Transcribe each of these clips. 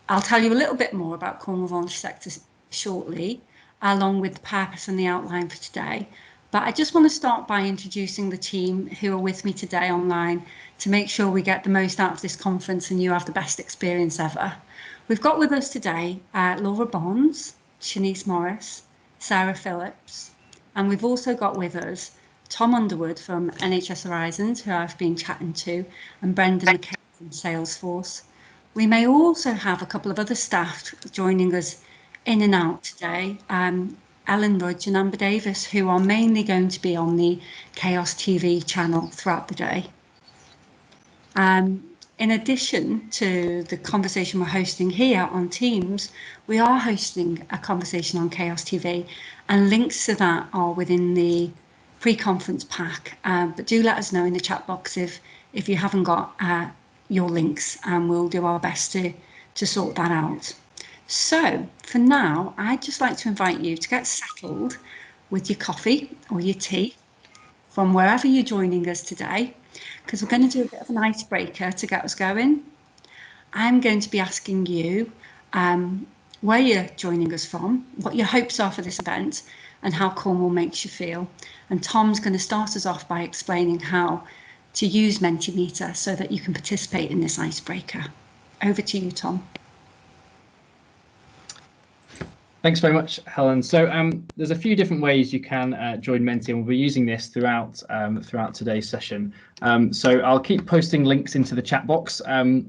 I'll tell you a little bit more about Cornwall Voluntary Sector shortly, along with the purpose and the outline for today. But I just want to start by introducing the team who are with me today online to make sure we get the most out of this conference and you have the best experience ever. We've got with us today Laura Bonds, Shanice Morris, Sarah Phillips, and we've also got with us Tom Underwood from NHS Horizons, who I've been chatting to, and Brendan McKay from Salesforce. We may also have a couple of other staff joining us in and out today, Ellen, Rudge and Amber Davis, who are mainly going to be on the Chaos TV channel throughout the day. In addition to the conversation we're hosting here on Teams, we are hosting a conversation on Chaos TV, and links to that are within the pre-conference pack. But do let us know in the chat box if you haven't got your links, and we'll do our best to sort that out. So for now, I'd just like to invite you to get settled with your coffee or your tea from wherever you're joining us today, because we're going to do a bit of an icebreaker to get us going. I'm going to be asking you where you're joining us from, what your hopes are for this event, and how Cornwall makes you feel. And Tom's going to start us off by explaining how to use Mentimeter so that you can participate in this icebreaker. Over to you, Tom. Thanks very much, Helen. So there's a few different ways you can join Menti, and we'll be using this throughout today's session. So I'll keep posting links into the chat box to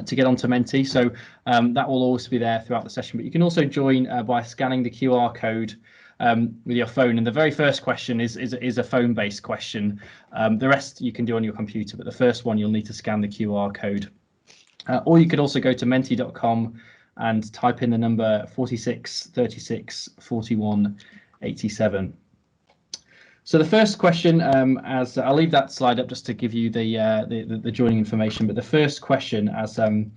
get onto Menti. So that will always be there throughout the session. But you can also join by scanning the QR code with your phone. And the very first question is a phone-based question. The rest you can do on your computer, but the first one you'll need to scan the QR code. Or you could also go to menti.com and type in the number 46 36 41 87. So the first question, as I'll leave that slide up just to give you the joining information, but the first question, as Helen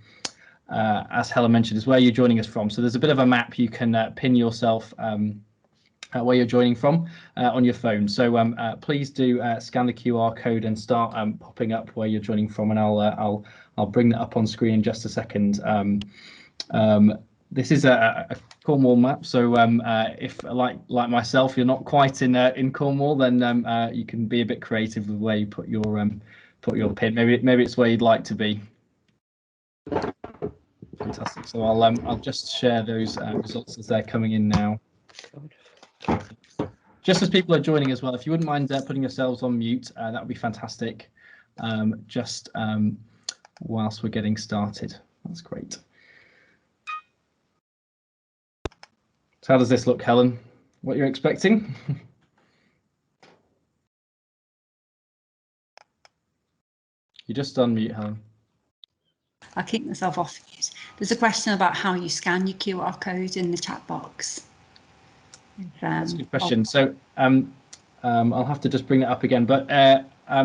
mentioned, is where you're joining us from. So there's a bit of a map you can pin yourself where you're joining from on your phone. So please do scan the QR code and start popping up where you're joining from, and I'll bring that up on screen in just a second. This is a Cornwall map, so if like myself you're not quite in Cornwall, then you can be a bit creative with where you put your pin. Maybe it's where you'd like to be. Fantastic. So I'll just share those results as they're coming in now. Just as people are joining as well, if you wouldn't mind putting yourselves on mute, that would be fantastic. Just whilst we're getting started, that's great. So how does this look, Helen? What you're expecting? You're just on mute, Helen. I'll keep myself off mute. There's a question about how you scan your QR code in the chat box. That's a good question. So I'll have to just bring that up again. But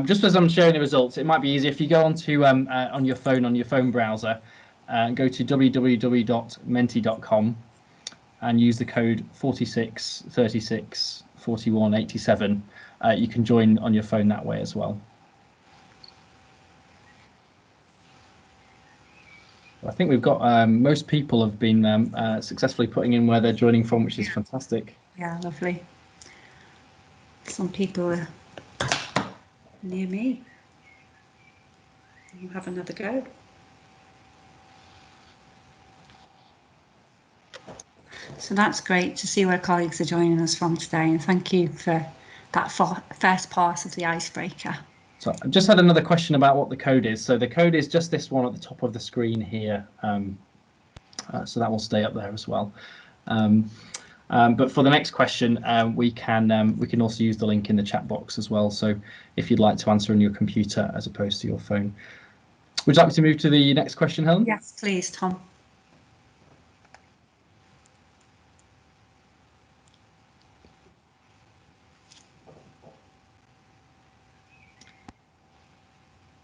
just as I'm sharing the results, it might be easier if you go onto on your phone browser and go to www.menti.com. and use the code 46 36 41 87. You can join on your phone that way as well. I think we've got most people have been successfully putting in where they're joining from, which is fantastic. Yeah, lovely. Some people are near me. We'll have another go. So that's great to see where colleagues are joining us from today, and thank you for that first part of the icebreaker. So I've just had another question about what the code is. So the code is just this one at the top of the screen here. So that will stay up there as well. But for the next question, we can also use the link in the chat box as well. So if you'd like to answer on your computer as opposed to your phone. Would you like me to move to the next question, Helen? Yes, please, Tom.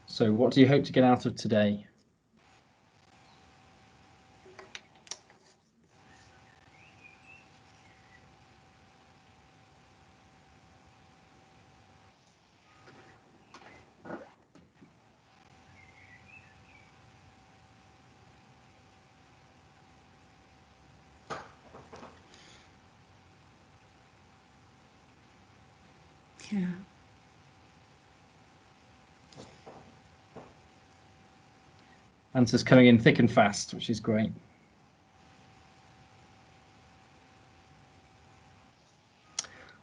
So what do you hope to get out of today? Yeah. Answers coming in thick and fast, which is great.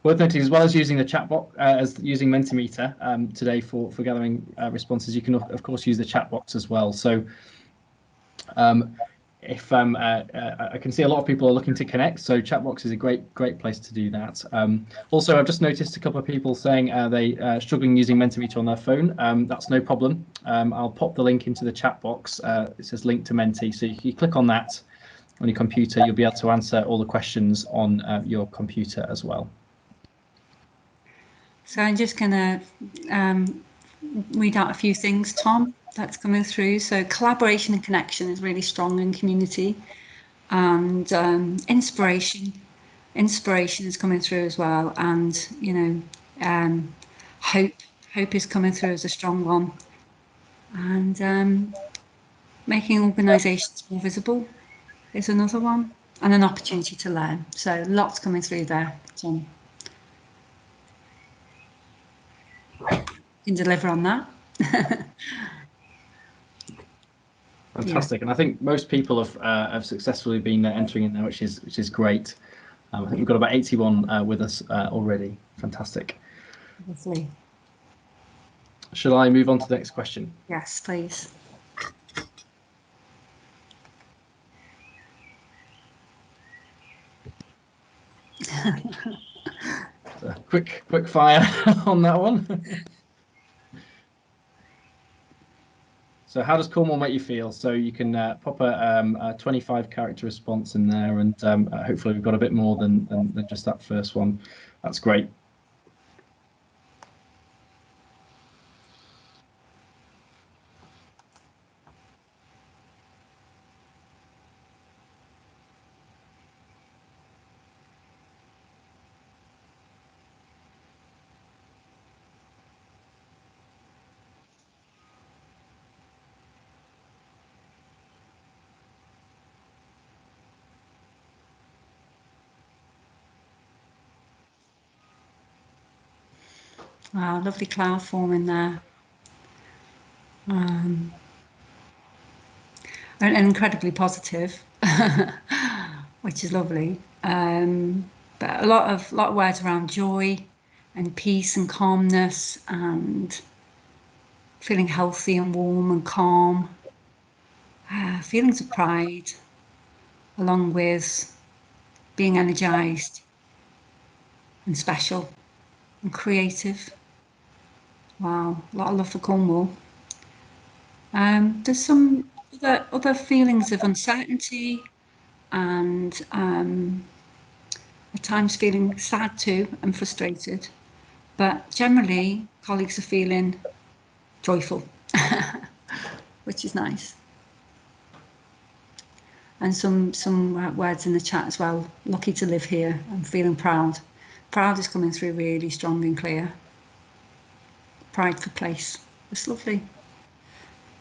Worth noting, as well as using the chat box, as using Mentimeter today for gathering responses, you can of course use the chat box as well. So if I can see a lot of people are looking to connect, so chat box is a great place to do that. Also, I've just noticed a couple of people saying they struggling using Mentimeter on their phone. That's no problem. I'll pop the link into the chat box. It says link to Menti, so you click on that on your computer, you'll be able to answer all the questions on your computer as well. So I'm just going to read out a few things, Tom, that's coming through. So collaboration and connection is really strong in community, and inspiration is coming through as well. And, you know, hope is coming through as a strong one. And making organisations more visible is another one, and an opportunity to learn. So lots coming through there, Tom. Can deliver on that. Fantastic, yeah. And I think most people have successfully been entering in there, which is great. I think we've got about 81 with us already. Fantastic. Lovely. Shall I move on to the next question? Yes, please. Quick fire on that one. So how does Cornwall make you feel? So you can pop a 25 character response in there, and hopefully we've got a bit more than just that first one. That's great. Wow, lovely cloud forming there. And incredibly positive, which is lovely. But a lot of words around joy and peace and calmness and feeling healthy and warm and calm. Feelings of pride, along with being energized and special and creative. Wow, a lot of love for Cornwall. There's some other feelings of uncertainty and at times feeling sad too and frustrated. But generally, colleagues are feeling joyful, which is nice. And some words in the chat as well. Lucky to live here. I'm feeling proud. Proud is coming through really strong and clear. Pride for place. It's lovely.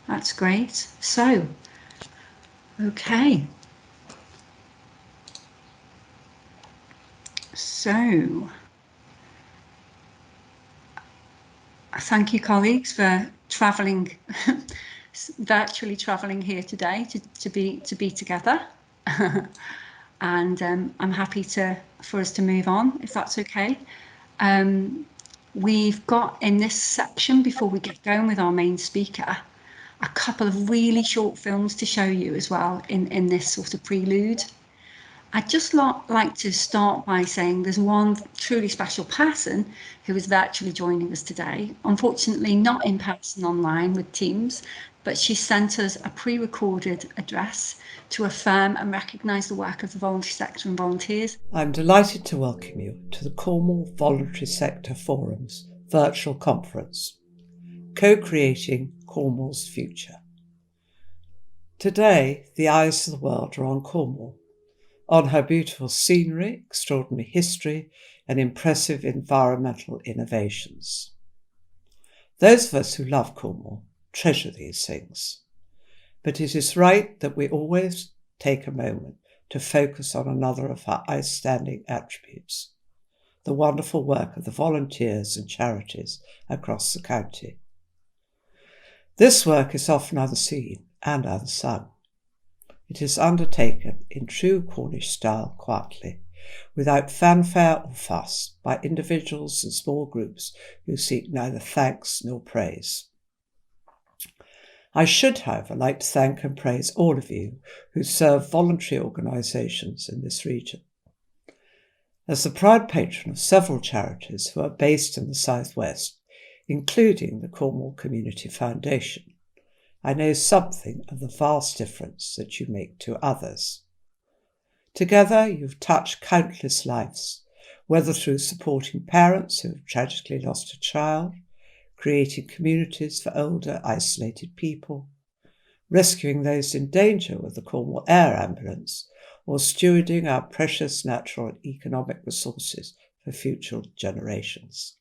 That's great. So, okay. So, thank you, colleagues, for travelling, virtually travelling here today to be together. And I'm happy for us to move on, if that's okay. We've got in this section, before we get going with our main speaker, a couple of really short films to show you as well in this sort of prelude. I'd just like to start by saying there's one truly special person who is virtually joining us today. Unfortunately, not in person online with Teams, but she sent us a pre-recorded address to affirm and recognise the work of the voluntary sector and volunteers. I'm delighted to welcome you to the Cornwall Voluntary Sector Forum's virtual conference, Co-Creating Cornwall's Future. Today, the eyes of the world are on Cornwall, on her beautiful scenery, extraordinary history, and impressive environmental innovations. Those of us who love Cornwall treasure these things, but it is right that we always take a moment to focus on another of her outstanding attributes, the wonderful work of the volunteers and charities across the county. This work is often unseen and unsung. It is undertaken in true Cornish style quietly, without fanfare or fuss, by individuals and small groups who seek neither thanks nor praise. I should, however, like to thank and praise all of you who serve voluntary organisations in this region. As the proud patron of several charities who are based in the southwest, including the Cornwall Community Foundation, I know something of the vast difference that you make to others. Together you've touched countless lives, whether through supporting parents who have tragically lost a child, creating communities for older, isolated people, rescuing those in danger with the Cornwall Air Ambulance, or stewarding our precious natural and economic resources for future generations.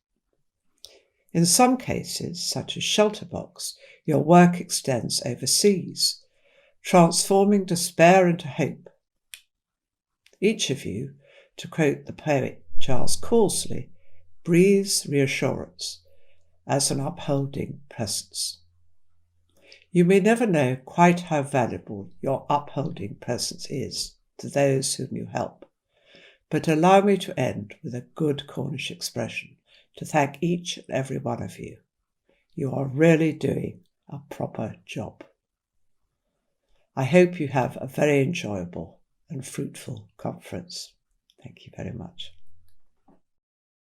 In some cases, such as Shelterbox, your work extends overseas, transforming despair into hope. Each of you, to quote the poet Charles Causley, breathes reassurance as an upholding presence. You may never know quite how valuable your upholding presence is to those whom you help, but allow me to end with a good Cornish expression to thank each and every one of you. You are really doing a proper job. I hope you have a very enjoyable and fruitful conference. Thank you very much.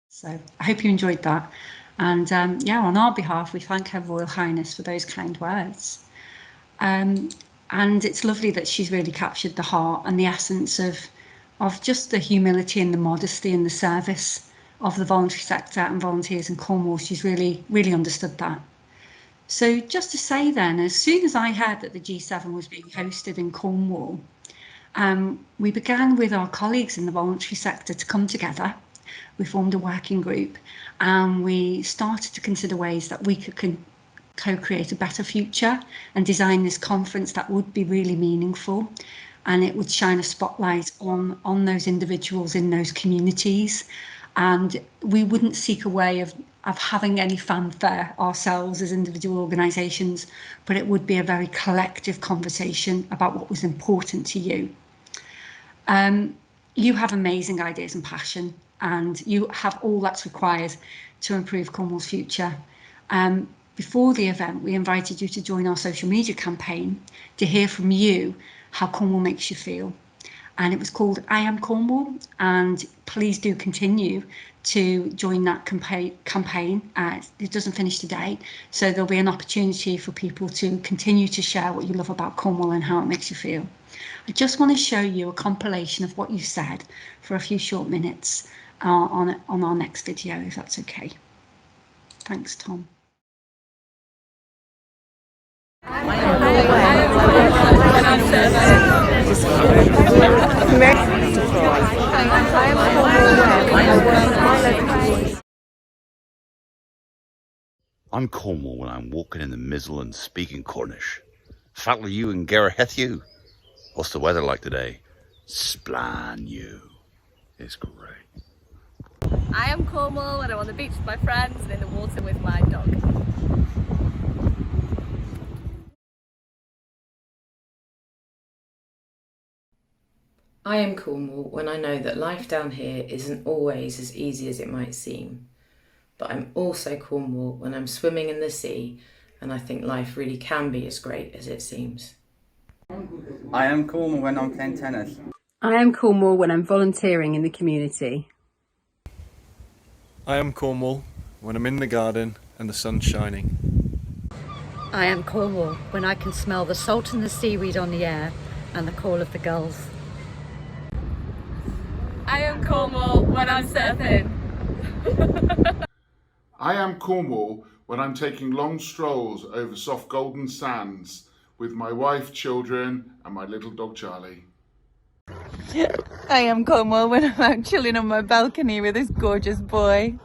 So I hope you enjoyed that. And on our behalf, we thank Her Royal Highness for those kind words. And it's lovely that she's really captured the heart and the essence of just the humility and the modesty and the service of the voluntary sector and volunteers in Cornwall. She's really, really understood that. So just to say then, as soon as I heard that the G7 was being hosted in Cornwall, we began with our colleagues in the voluntary sector to come together. We formed a working group and we started to consider ways that we could co-create a better future and design this conference that would be really meaningful, and it would shine a spotlight on those individuals in those communities. And we wouldn't seek a way of having any fanfare ourselves as individual organisations, but it would be a very collective conversation about what was important to you. You have amazing ideas and passion, and you have all that's required to improve Cornwall's future. Before the event, we invited you to join our social media campaign to hear from you how Cornwall makes you feel. And it was called IAmCornwall, and please do continue to join that campaign. It doesn't finish today, so there'll be an opportunity for people to continue to share what you love about Cornwall and how it makes you feel. I just want to show you a compilation of what you said for a few short minutes on our next video, if that's okay. Thanks, Tom. I'm Cornwall when I'm walking in the mizzle and speaking Cornish. Fattle you and Garaheth you. What's the weather like today? Splan you. It's great. I am Cornwall when I'm on the beach with my friends and in the water with my dog. I am Cornwall when I know that life down here isn't always as easy as it might seem. But I'm also Cornwall when I'm swimming in the sea and I think life really can be as great as it seems. I am Cornwall when I'm playing tennis. I am Cornwall when I'm volunteering in the community. I am Cornwall when I'm in the garden and the sun's shining. I am Cornwall when I can smell the salt and the seaweed on the air and the call of the gulls. I am Cornwall when I'm surfing. I am Cornwall when I'm taking long strolls over soft golden sands with my wife, children and my little dog Charlie. I am Cornwall when I'm out chilling on my balcony with this gorgeous boy.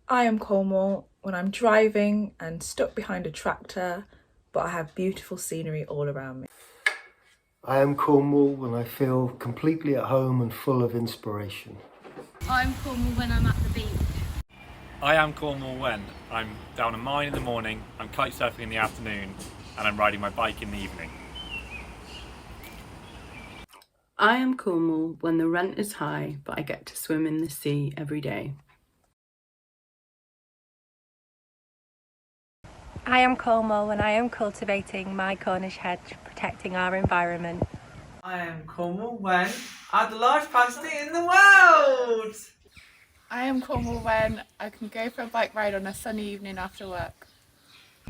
I am Cornwall when I'm driving and stuck behind a tractor, but I have beautiful scenery all around me. I am Cornwall when I feel completely at home and full of inspiration. I'm Cornwall when I'm at the beach. I am Cornwall when I'm down a mine in the morning, I'm kite surfing in the afternoon, and I'm riding my bike in the evening. I am Cornwall when the rent is high, but I get to swim in the sea every day. I am Cornwall when I am cultivating my Cornish hedge, protecting our environment. I am Cornwall when I have the largest pasty in the world. I am Cornwall when I can go for a bike ride on a sunny evening after work.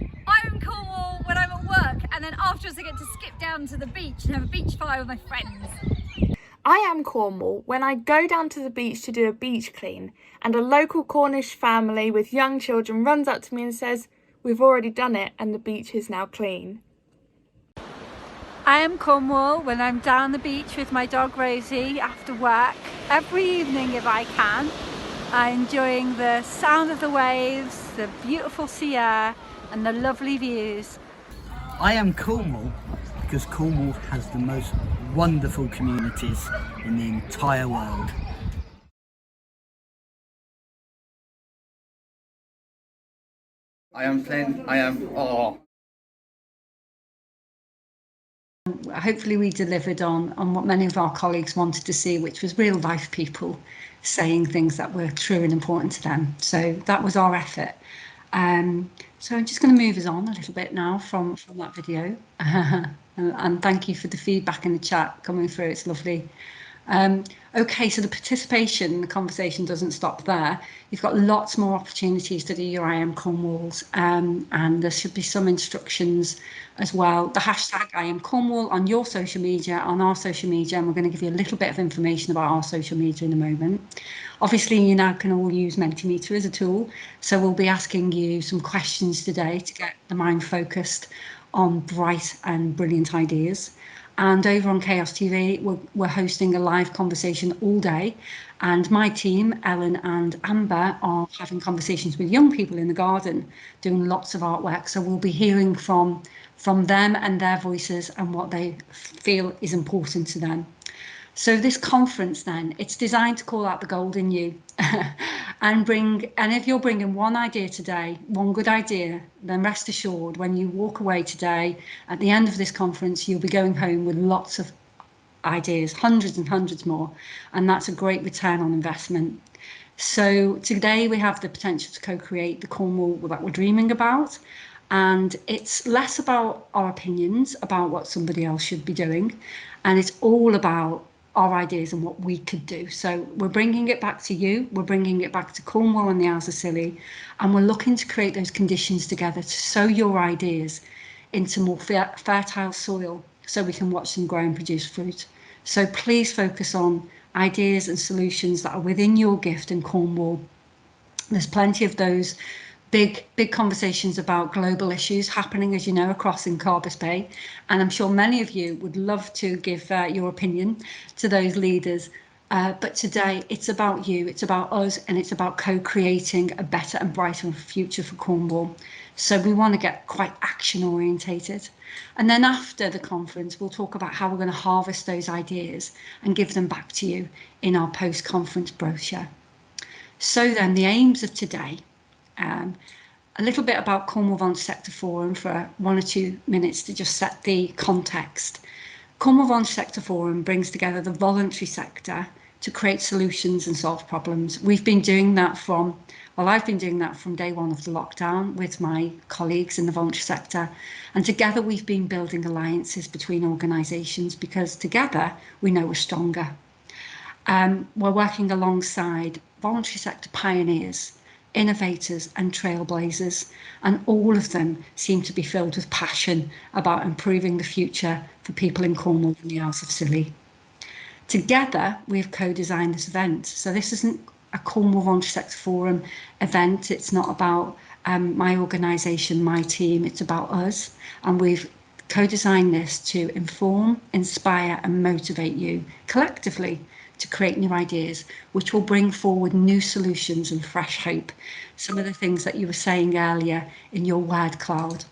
I am Cornwall when I'm at work and then afterwards I get to skip down to the beach and have a beach fire with my friends. I am Cornwall when I go down to the beach to do a beach clean and a local Cornish family with young children runs up to me and says, "We've already done it and the beach is now clean." I am Cornwall when I'm down the beach with my dog Rosie after work, every evening if I can, enjoying the sound of the waves, the beautiful sea air and the lovely views. I am Cornwall because Cornwall has the most wonderful communities in the entire world. Hopefully we delivered on what many of our colleagues wanted to see, which was real life people saying things that were true and important to them. So that was our effort. So I'm just going to move us on a little bit now from that video. And thank you for the feedback in the chat coming through. It's lovely. Okay, so the participation, the conversation doesn't stop there. You've got lots more opportunities to do your IAmCornwalls, and there should be some instructions as well. The hashtag IAmCornwall on your social media, on our social media, and we're going to give you a little bit of information about our social media in a moment. Obviously, you now can all use Mentimeter as a tool, so we'll be asking you some questions today to get the mind focused on bright and brilliant ideas. And over on Chaos TV, we're hosting a live conversation all day. And my team, Ellen and Amber, are having conversations with young people in the garden, doing lots of artwork. So we'll be hearing from them and their voices and what they feel is important to them. So this conference then, it's designed to call out the gold in you and if you're bringing one idea today, one good idea, then rest assured when you walk away today, at the end of this conference, you'll be going home with lots of ideas, hundreds and hundreds more, and that's a great return on investment. So today we have the potential to co-create the Cornwall that we're dreaming about, and it's less about our opinions about what somebody else should be doing, and it's all about our ideas and what we could do. So we're bringing it back to you, we're bringing it back to Cornwall and the Isles of Scilly, and we're looking to create those conditions together to sow your ideas into more fertile soil so we can watch them grow and produce fruit. So please focus on ideas and solutions that are within your gift in Cornwall. There's plenty of those big conversations about global issues happening, as you know, across in Carbis Bay. And I'm sure many of you would love to give your opinion to those leaders. But today it's about you, it's about us, and it's about co-creating a better and brighter future for Cornwall. So we want to get quite action orientated. And then after the conference, we'll talk about how we're going to harvest those ideas and give them back to you in our post-conference brochure. So then the aims of today, a little bit about Cornwall Voluntary Sector Forum for 1 or 2 minutes to just set the context. Cornwall Voluntary Sector Forum brings together the voluntary sector to create solutions and solve problems. We've been doing that I've been doing that from day one of the lockdown with my colleagues in the voluntary sector. And together we've been building alliances between organisations because together we know we're stronger. We're working alongside voluntary sector pioneers, innovators and trailblazers, and all of them seem to be filled with passion about improving the future for people in Cornwall and the Isles of Scilly. Together, we've co-designed this event. So this isn't a Cornwall Voluntary Sector Forum event. It's not about my organisation, my team. It's about us. And we've co-designed this to inform, inspire and motivate you collectively to create new ideas, which will bring forward new solutions and fresh hope. Some of the things that you were saying earlier in your word cloud.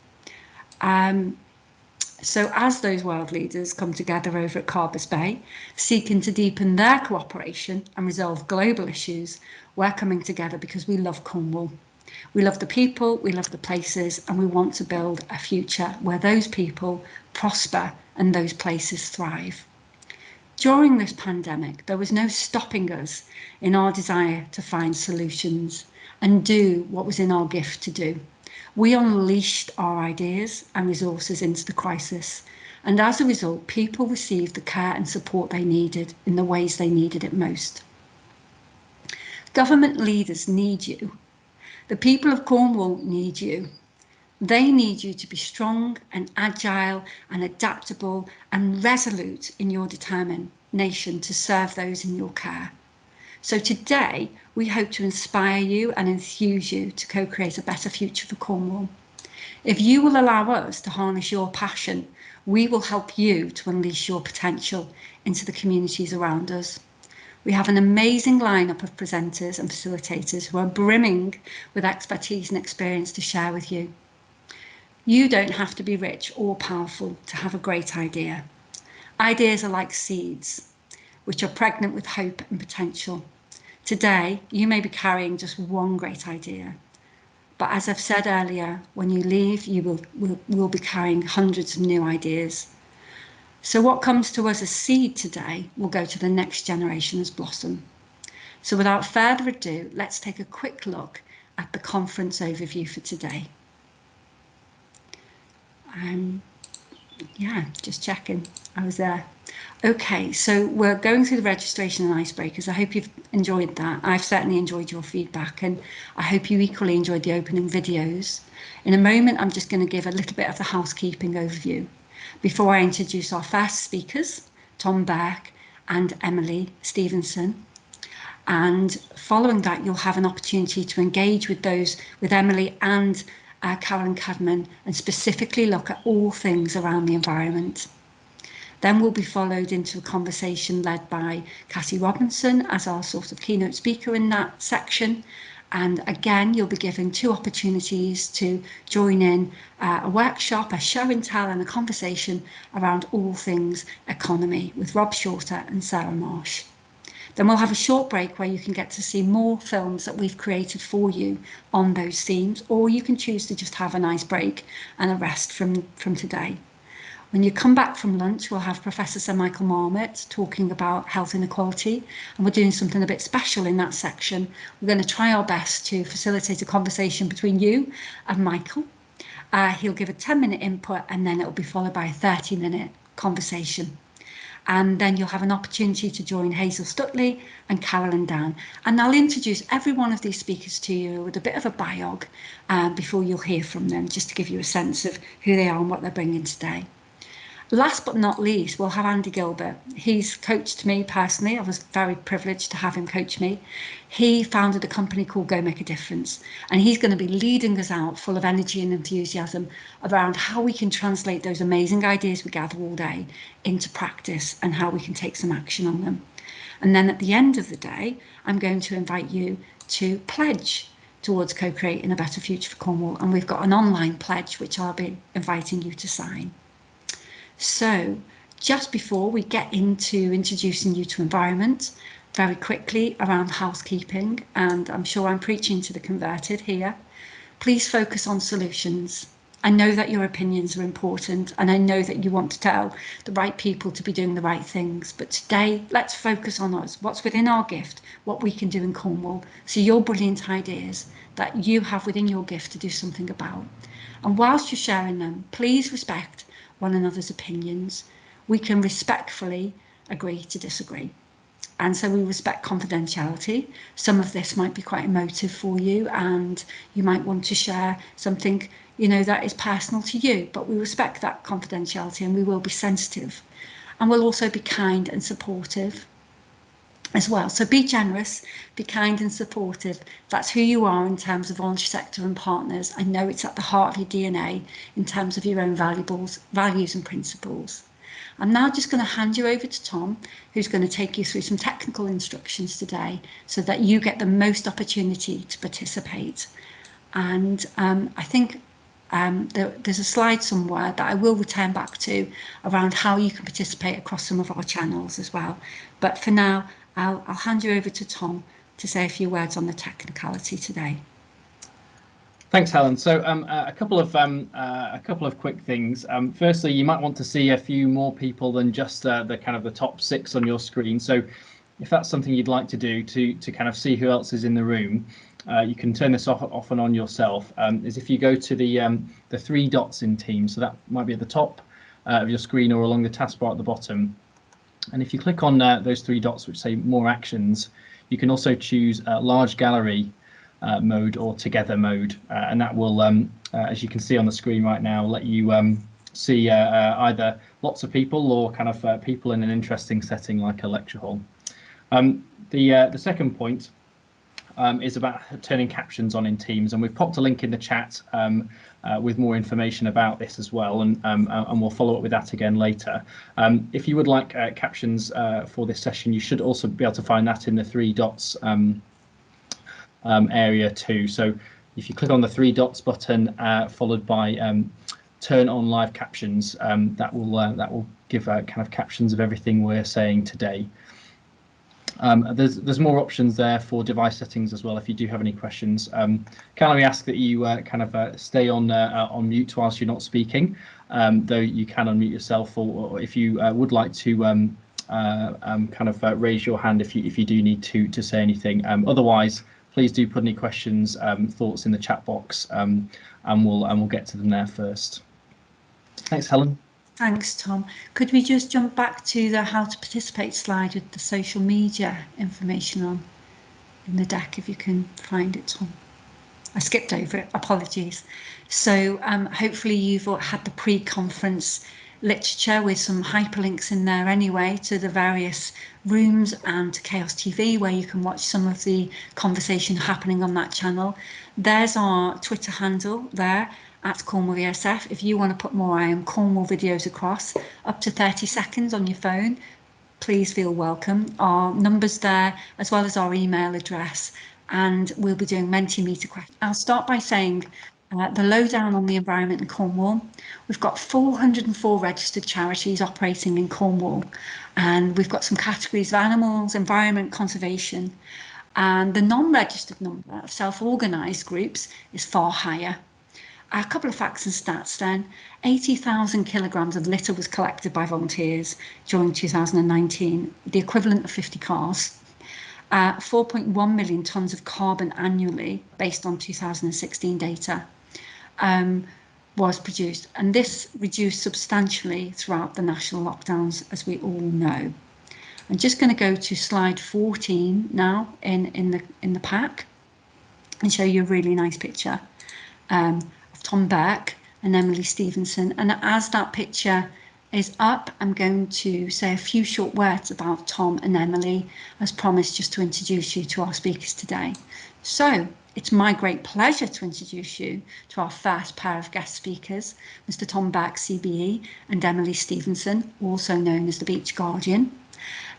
So as those world leaders come together over at Carbis Bay, seeking to deepen their cooperation and resolve global issues, we're coming together because we love Cornwall. We love the people, we love the places, and we want to build a future where those people prosper and those places thrive. During this pandemic, there was no stopping us in our desire to find solutions and do what was in our gift to do. We unleashed our ideas and resources into the crisis, and as a result, people received the care and support they needed in the ways they needed it most. Government leaders need you. The people of Cornwall need you. They need you to be strong and agile and adaptable and resolute in your determination to serve those in your care. So today, we hope to inspire you and enthuse you to co-create a better future for Cornwall. If you will allow us to harness your passion, we will help you to unleash your potential into the communities around us. We have an amazing lineup of presenters and facilitators who are brimming with expertise and experience to share with you. You don't have to be rich or powerful to have a great idea. Ideas are like seeds, which are pregnant with hope and potential. Today, you may be carrying just one great idea, but as I've said earlier, when you leave, you will be carrying hundreds of new ideas. So what comes to us as seed today will go to the next generation as blossom. So without further ado, let's take a quick look at the conference overview for today. Yeah, just checking. I was there. Okay, so we're going through the registration and icebreakers. I hope you've enjoyed that. I've certainly enjoyed your feedback, and I hope you equally enjoyed the opening videos. In a moment, I'm just going to give a little bit of the housekeeping overview before I introduce our first speakers, Tom Burke and Emily Stevenson. And following that, you'll have an opportunity to engage with Emily and Carolyn Cadman, and specifically look at all things around the environment. Then we'll be followed into a conversation led by Cassie Robinson as our sort of keynote speaker in that section. And again, you'll be given 2 opportunities to join in a workshop, a show and tell, and a conversation around all things economy with Rob Shorter and Sarah Marsh. Then we'll have a short break where you can get to see more films that we've created for you on those themes, or you can choose to just have a nice break and a rest from today. When you come back from lunch, we'll have Professor Sir Michael Marmot talking about health inequality, and we're doing something a bit special in that section. We're going to try our best to facilitate a conversation between you and Michael. He'll give a 10-minute input, and then it'll be followed by a 30-minute conversation. And then you'll have an opportunity to join Hazel Stutley and Carolyn Dan. And I'll introduce every one of these speakers to you with a bit of a biog before you'll hear from them, just to give you a sense of who they are and what they're bringing today. Last but not least, we'll have Andy Gilbert. He's coached me personally. I was very privileged to have him coach me. He founded a company called Go Make a Difference, and he's going to be leading us out full of energy and enthusiasm around how we can translate those amazing ideas we gather all day into practice and how we can take some action on them. And then at the end of the day, I'm going to invite you to pledge towards co-creating a better future for Cornwall. And we've got an online pledge, which I'll be inviting you to sign. So just before we get into introducing you to environment, very quickly around housekeeping, and I'm sure I'm preaching to the converted here, please focus on solutions. I know that your opinions are important, and I know that you want to tell the right people to be doing the right things, but today let's focus on us, what's within our gift, what we can do in Cornwall, so your brilliant ideas that you have within your gift to do something about. And whilst you're sharing them, please respect one another's opinions. We can respectfully agree to disagree. And so we respect confidentiality. Some of this might be quite emotive for you, and you might want to share something, that is personal to you, but we respect that confidentiality, and we will be sensitive. And we'll also be kind and supportive as well. So be generous, be kind and supportive. That's who you are in terms of voluntary sector and partners. I know it's at the heart of your DNA in terms of your own values and principles. I'm now just going to hand you over to Tom, who's going to take you through some technical instructions today so that you get the most opportunity to participate. And I think There's a slide somewhere that I will return back to around how you can participate across some of our channels as well. But for now, I'll hand you over to Tom to say a few words on the technicality today. Thanks, Helen. So a couple of quick things. Firstly, you might want to see a few more people than just the kind of the top 6 on your screen. So if that's something you'd like to do to kind of see who else is in the room, you can turn this off and on yourself. Is if you go to the 3 dots in Teams, so that might be at the top of your screen or along the taskbar at the bottom. And if you click on those 3 dots which say More Actions, you can also choose Large Gallery mode or Together mode, and that will, as you can see on the screen right now, let you see either lots of people or kind of people in an interesting setting like a lecture hall. The second point is about turning captions on in Teams, and we've popped a link in the chat with more information about this as well, and we'll follow up with that again later. If you would like captions for this session, you should also be able to find that in the 3 dots area too. So if you click on the 3 dots button followed by turn on live captions, that will give kind of captions of everything we're saying today. There's more options there for device settings as well if you do have any questions. Can we ask that you kind of stay on mute whilst you're not speaking, though you can unmute yourself, or if you would like to kind of raise your hand if you do need to say anything. Otherwise, please do put any questions, thoughts in the chat box, and we'll get to them there first. Thanks, Helen. Thanks, Tom. Could we just jump back to the how to participate slide with the social media information on in the deck, if you can find it, Tom? I skipped over it, apologies. So hopefully you've had the pre-conference literature with some hyperlinks in there anyway to the various rooms and to Chaos TV, where you can watch some of the conversation happening on that channel. There's our Twitter handle there, at Cornwall VSF. If you want to put more IAmCornwall videos across, up to 30 seconds on your phone, please feel welcome. Our numbers there, as well as our email address, and we'll be doing Mentimeter questions. I'll start by saying the lowdown on the environment in Cornwall. We've got 404 registered charities operating in Cornwall, and we've got some categories of animals, environment, conservation, and the non-registered number of self-organised groups is far higher. A couple of facts and stats then. 80,000 kilograms of litter was collected by volunteers during 2019, the equivalent of 50 cars. 4.1 million tonnes of carbon annually, based on 2016 data, was produced. And this reduced substantially throughout the national lockdowns, as we all know. I'm just going to go to slide 14 now in the pack and show you a really nice picture. Tom Burke and Emily Stevenson, and as that picture is up, I'm going to say a few short words about Tom and Emily, as promised, just to introduce you to our speakers today. So it's my great pleasure to introduce you to our first pair of guest speakers, Mr. Tom Burke, CBE, and Emily Stevenson, also known as the Beach Guardian.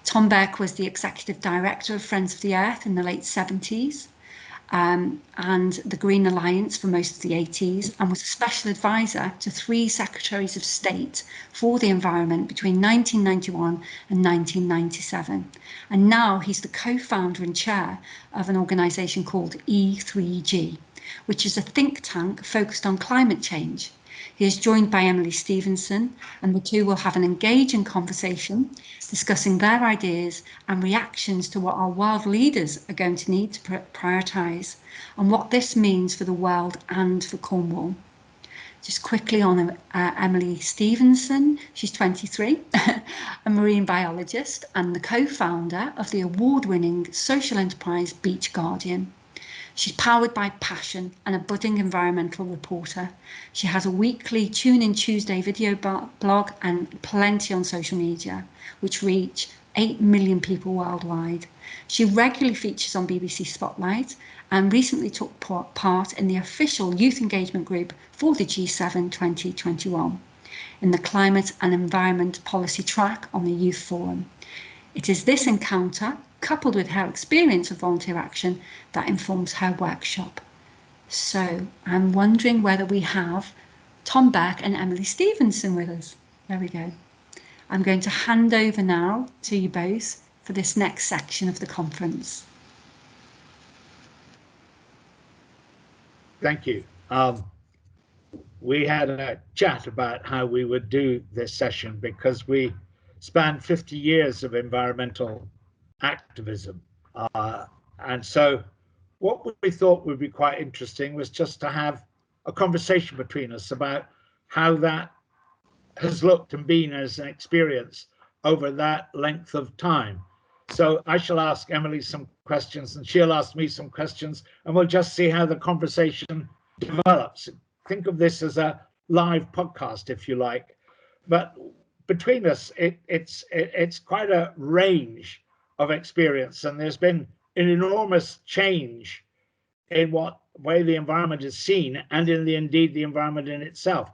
Tom Burke was the Executive Director of Friends of the Earth in the late 70s. And the Green Alliance for most of the 80s, and was a special advisor to 3 Secretaries of State for the Environment between 1991 and 1997. And now he's the co-founder and chair of an organisation called E3G, which is a think tank focused on climate change. He is joined by Emily Stevenson, and the two will have an engaging conversation discussing their ideas and reactions to what our world leaders are going to need to prioritise, and what this means for the world and for Cornwall. Just quickly on Emily Stevenson, she's 23, a marine biologist and the co-founder of the award-winning social enterprise Beach Guardian. She's powered by passion and a budding environmental reporter. She has a weekly Tune In Tuesday video blog and plenty on social media, which reach 8 million people worldwide. She regularly features on BBC Spotlight and recently took part in the official youth engagement group for the G7 2021 in the Climate and Environment Policy track on the Youth Forum. It is this encounter, coupled with her experience of volunteer action, that informs her workshop. So I'm wondering whether we have Tom Burke and Emily Stevenson with us. There we go. I'm going to hand over now to you both for this next section of the conference. Thank you. We had a chat about how we would do this session because we span 50 years of environmental activism. And so what we thought would be quite interesting was just to have a conversation between us about how that has looked and been as an experience over that length of time. So I shall ask Emily some questions and she'll ask me some questions, and we'll just see how the conversation develops. Think of this as a live podcast, if you like. But between us, it's quite a range of experience, and there's been an enormous change in what way the environment is seen and indeed the environment in itself.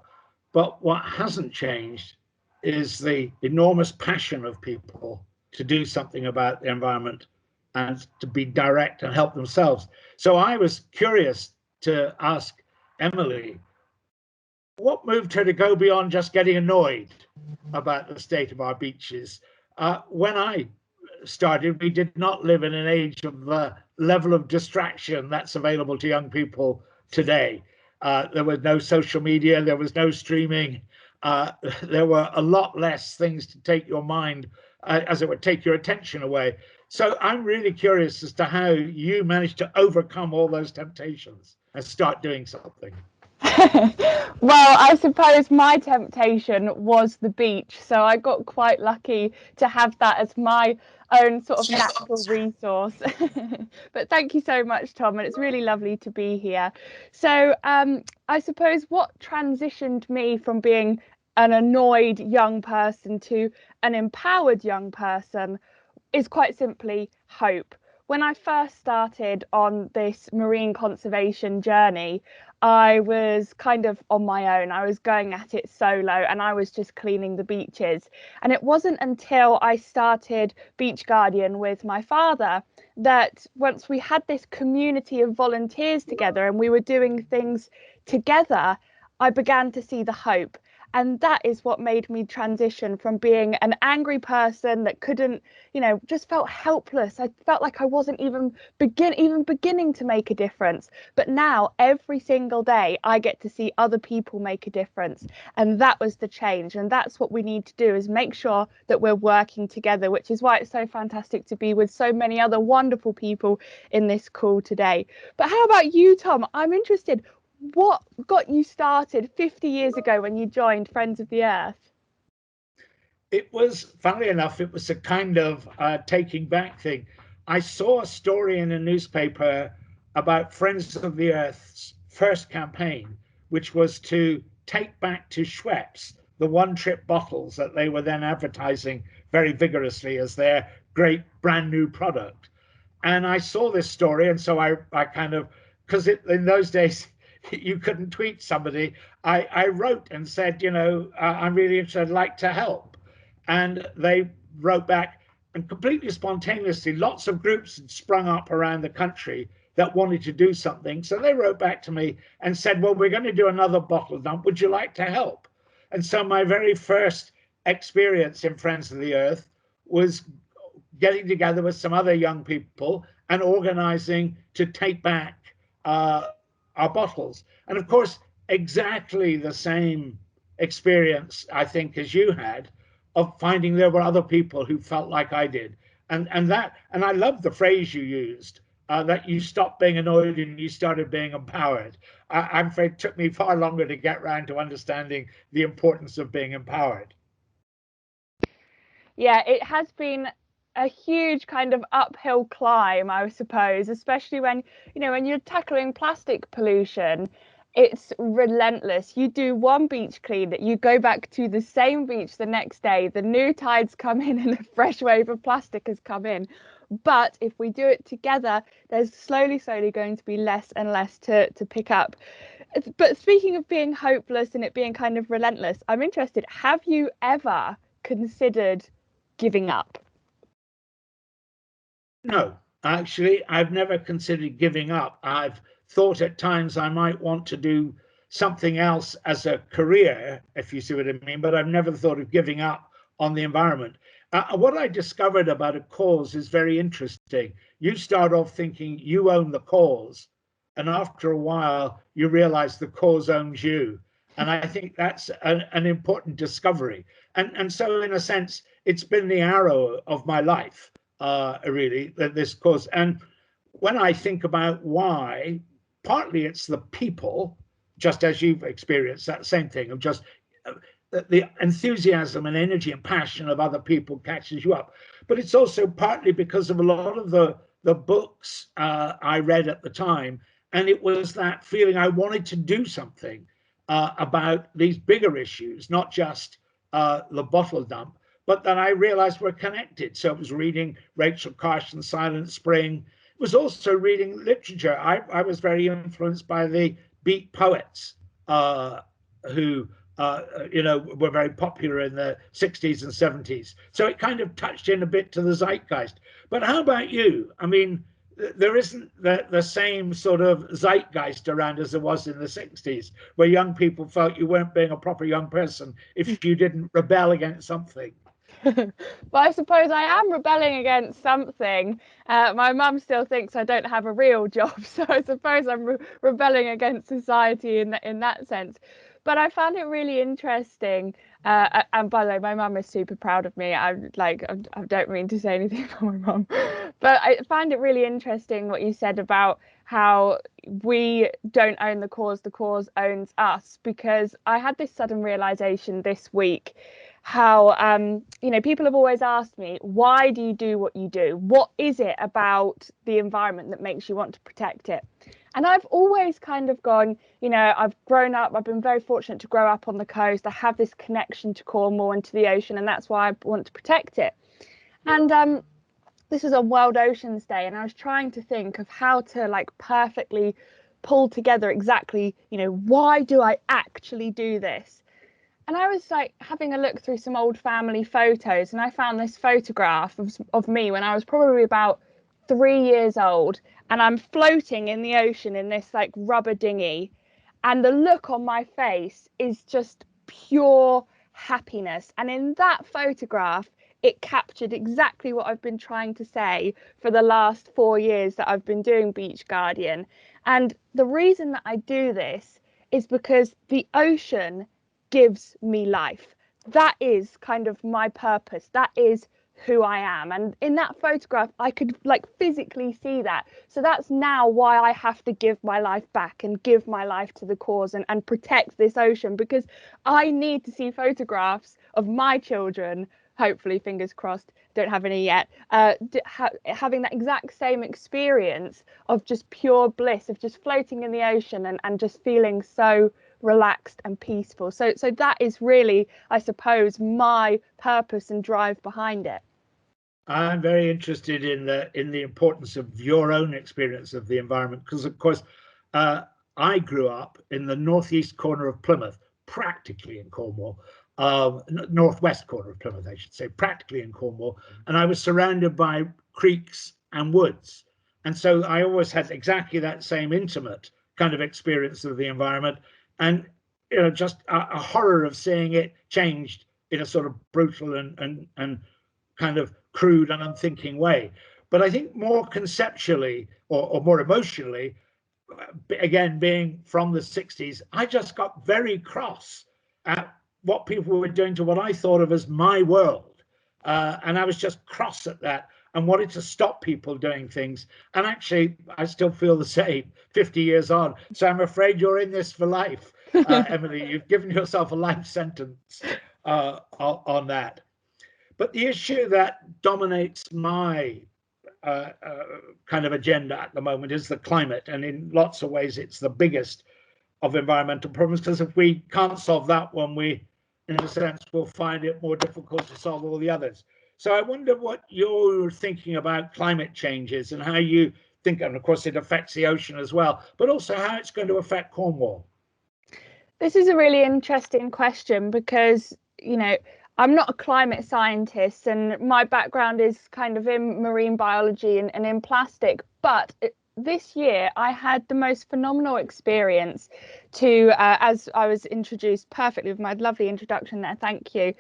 But what hasn't changed is the enormous passion of people to do something about the environment and to be direct and help themselves. So I was curious to ask Emily, what moved her to go beyond just getting annoyed about the state of our beaches? When I started, we did not live in an age of the level of distraction that's available to young people today. There was no social media, there was no streaming, there were a lot less things to take your mind, as it would take your attention away. So I'm really curious as to how you managed to overcome all those temptations and start doing something. Well, I suppose my temptation was the beach, so I got quite lucky to have that as my own sort of natural resource. But thank you so much, Tom, and it's really lovely to be here. So I suppose what transitioned me from being an annoyed young person to an empowered young person is quite simply hope. When I first started on this marine conservation journey, I was kind of on my own. I was going at it solo and I was just cleaning the beaches. And it wasn't until I started Beach Guardian with my father that once we had this community of volunteers together and we were doing things together, I began to see the hope. And that is what made me transition from being an angry person that couldn't, just felt helpless. I felt like I wasn't even beginning to make a difference. But now every single day I get to see other people make a difference. And that was the change. And that's what we need to do, is make sure that we're working together, which is why it's so fantastic to be with so many other wonderful people in this call today. But how about you, Tom? I'm interested. What got you started 50 years ago when you joined Friends of the Earth? It was, funnily enough, it was a kind of taking back thing. I saw a story in a newspaper about Friends of the Earth's first campaign, which was to take back to Schweppes the one-trip bottles that they were then advertising very vigorously as their great brand new product. And I saw this story, and so I kind of, because in those days, you couldn't tweet somebody. I wrote and said, I'm really interested, I'd like to help. And they wrote back, and completely spontaneously, lots of groups had sprung up around the country that wanted to do something. So they wrote back to me and said, well, we're going to do another bottle dump. Would you like to help? And so my very first experience in Friends of the Earth was getting together with some other young people and organizing to take back our bottles. And of course, exactly the same experience, I think, as you had, of finding there were other people who felt like I did. And I love the phrase you used, that you stopped being annoyed and you started being empowered. I'm afraid it took me far longer to get around to understanding the importance of being empowered. Yeah, it has been a huge kind of uphill climb, I suppose, especially when you're tackling plastic pollution. It's relentless. You do one beach clean, you go back to the same beach the next day, the new tides come in and a fresh wave of plastic has come in. But if we do it together, there's slowly going to be less and less to pick up. But speaking of being hopeless and it being kind of relentless, I'm interested, have you ever considered giving up? No, actually, I've never considered giving up. I've thought at times I might want to do something else as a career, if you see what I mean, but I've never thought of giving up on the environment. What I discovered about a cause is very interesting. You start off thinking you own the cause, and after a while, you realize the cause owns you. And I think that's an important discovery. And so, in a sense, it's been the arrow of my life, really, this cause. And when I think about why, partly it's the people, just as you've experienced that same thing of just the enthusiasm and energy and passion of other people catches you up. But it's also partly because of a lot of the books I read at the time. And it was that feeling I wanted to do something about these bigger issues, not just the bottle dump, but that I realized were connected. So it was reading Rachel Carson's Silent Spring. It was also reading literature. I was very influenced by the Beat poets who were very popular in the 60s and 70s. So it kind of touched in a bit to the zeitgeist. But how about you? I mean, there isn't the same sort of zeitgeist around as there was in the 60s, where young people felt you weren't being a proper young person if you didn't rebel against something. But I suppose I am rebelling against something. My mum still thinks I don't have a real job, so I suppose I'm rebelling against society in that sense. But I found it really interesting. And by the way, my mum is super proud of me. I don't mean to say anything about my mum, but I find it really interesting what you said about how we don't own the cause owns us. Because I had this sudden realization this week how people have always asked me, why do you do what you do? What is it about the environment that makes you want to protect it? And I've always kind of gone, I've grown up, I've been very fortunate to grow up on the coast. I have this connection to Cornwall and to the ocean, and that's why I want to protect it. And this was on World Oceans Day, and I was trying to think of how to perfectly pull together exactly, why do I actually do this? And I was having a look through some old family photos, and I found this photograph of me when I was probably about 3 years old, and I'm floating in the ocean in this rubber dinghy, and the look on my face is just pure happiness. And in that photograph, it captured exactly what I've been trying to say for the last 4 years that I've been doing Beach Guardian. And the reason that I do this is because the ocean gives me life. That is kind of my purpose. That is who I am. And in that photograph, I could physically see that. So that's now why I have to give my life back and give my life to the cause and protect this ocean, because I need to see photographs of my children, hopefully, fingers crossed, don't have any yet, having that exact same experience of just pure bliss, of just floating in the ocean and just feeling so relaxed and peaceful. So that is really, I suppose, my purpose and drive behind it. I'm very interested in the importance of your own experience of the environment, because of course I grew up in the northeast corner of Plymouth, practically in Cornwall, northwest corner of Plymouth, I should say, practically in Cornwall, and I was surrounded by creeks and woods, and so I always had exactly that same intimate kind of experience of the environment, and just a horror of seeing it changed in a sort of brutal and kind of crude and unthinking way. But I think more conceptually or more emotionally, again, being from the 60s, I just got very cross at what people were doing to what I thought of as my world. And I was just cross at that and wanted to stop people doing things. And actually, I still feel the same 50 years on. So I'm afraid you're in this for life, Emily. You've given yourself a life sentence on that. But the issue that dominates my kind of agenda at the moment is the climate. And in lots of ways, it's the biggest of environmental problems, because if we can't solve that one, we, in a sense, will find it more difficult to solve all the others. So I wonder what you're thinking about climate changes and how you think, and of course it affects the ocean as well, but also how it's going to affect Cornwall. This is a really interesting question because, I'm not a climate scientist, and my background is kind of in marine biology and in plastic, but this year I had the most phenomenal experience to, as I was introduced perfectly with my lovely introduction there, thank you.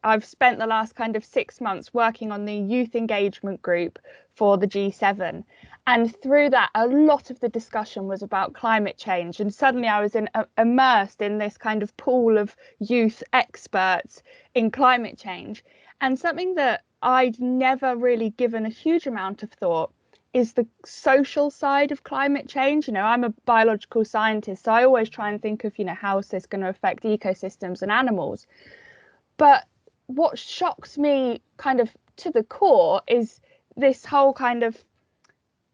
I've spent the last kind of 6 months working on the youth engagement group for the G7. And through that, a lot of the discussion was about climate change. And suddenly I was immersed in this kind of pool of youth experts in climate change. And something that I'd never really given a huge amount of thought is the social side of climate change. You know, I'm a biological scientist, so I always try and think of, you know, how is this going to affect ecosystems and animals. But what shocks me kind of to the core is this whole kind of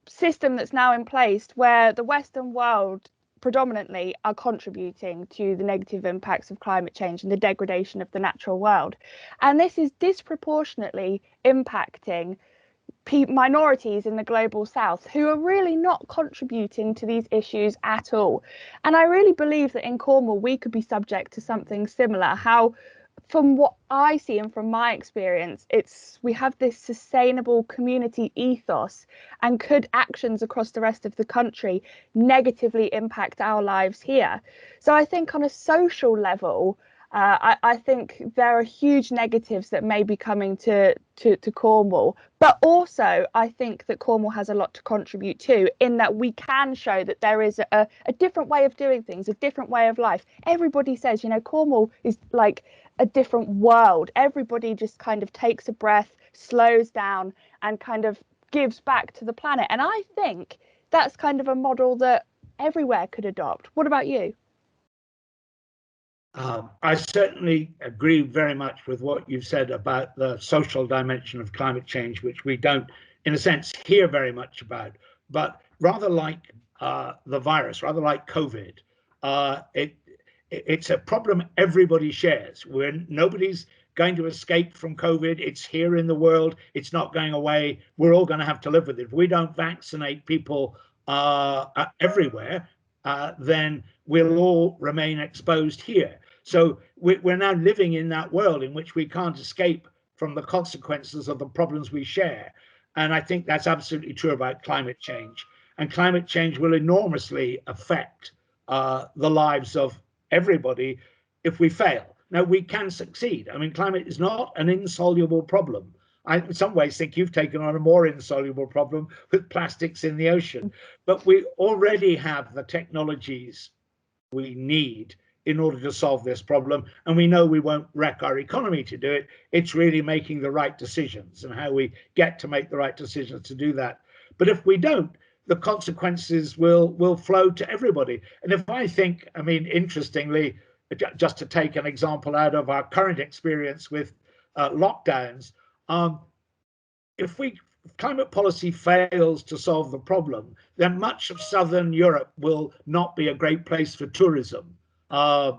system that's now in place where the Western world predominantly are contributing to the negative impacts of climate change and the degradation of the natural world. And this is disproportionately impacting minorities in the global south who are really not contributing to these issues at all. And I really believe that in Cornwall we could be subject to something similar. How, from what I see and from my experience, we have this sustainable community ethos, and could actions across the rest of the country negatively impact our lives here? So I think on a social level, I think there are huge negatives that may be coming to Cornwall, but also I think that Cornwall has a lot to contribute to, in that we can show that there is a different way of doing things, a different way of life. Everybody says, you know, Cornwall is like a different world. Everybody just kind of takes a breath, slows down, and kind of gives back to the planet. And I think that's kind of a model that everywhere could adopt. What about you? I certainly agree very much with what you've said about the social dimension of climate change, which we don't, in a sense, hear very much about. But rather like the virus, rather like COVID, it's a problem everybody shares. Nobody's going to escape from COVID. It's here in the world. It's not going away. We're all going to have to live with it. If we don't vaccinate people everywhere, then we'll all remain exposed here. So we're now living in that world in which we can't escape from the consequences of the problems we share. And I think that's absolutely true about climate change. And climate change will enormously affect the lives of everybody if we fail. Now, we can succeed. I mean, climate is not an insoluble problem. I, in some ways, think you've taken on a more insoluble problem with plastics in the ocean. But we already have the technologies we need in order to solve this problem. And we know we won't wreck our economy to do it. It's really making the right decisions and how we get to make the right decisions to do that. But if we don't, the consequences will flow to everybody. And if I think, I mean, interestingly, just to take an example out of our current experience with lockdowns, if climate policy fails to solve the problem, then much of Southern Europe will not be a great place for tourism by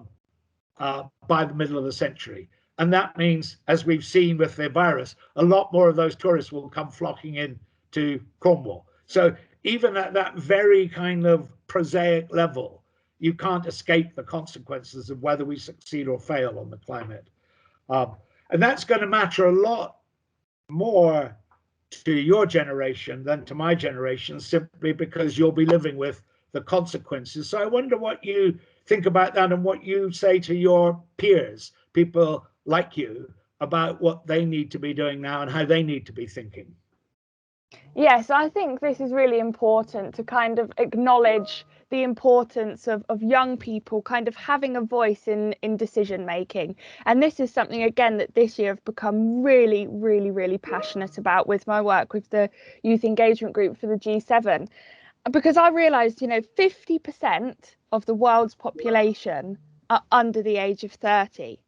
the middle of the century. And that means, as we've seen with the virus, a lot more of those tourists will come flocking in to Cornwall. So even at that very kind of prosaic level, you can't escape the consequences of whether we succeed or fail on the climate. And that's going to matter a lot more to your generation than to my generation, simply because you'll be living with the consequences. So I wonder what you think about that and what you say to your peers, people like you, about what they need to be doing now and how they need to be thinking. Yes, I think this is really important to kind of acknowledge the importance of young people kind of having a voice in decision making. And this is something, again, that this year I've become really, really, really passionate about with my work with the youth engagement group for the G7. Because I realised, you know, 50% of the world's population are under the age of 30.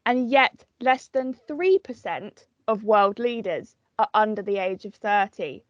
And yet less than 3% of world leaders are under the age of 30.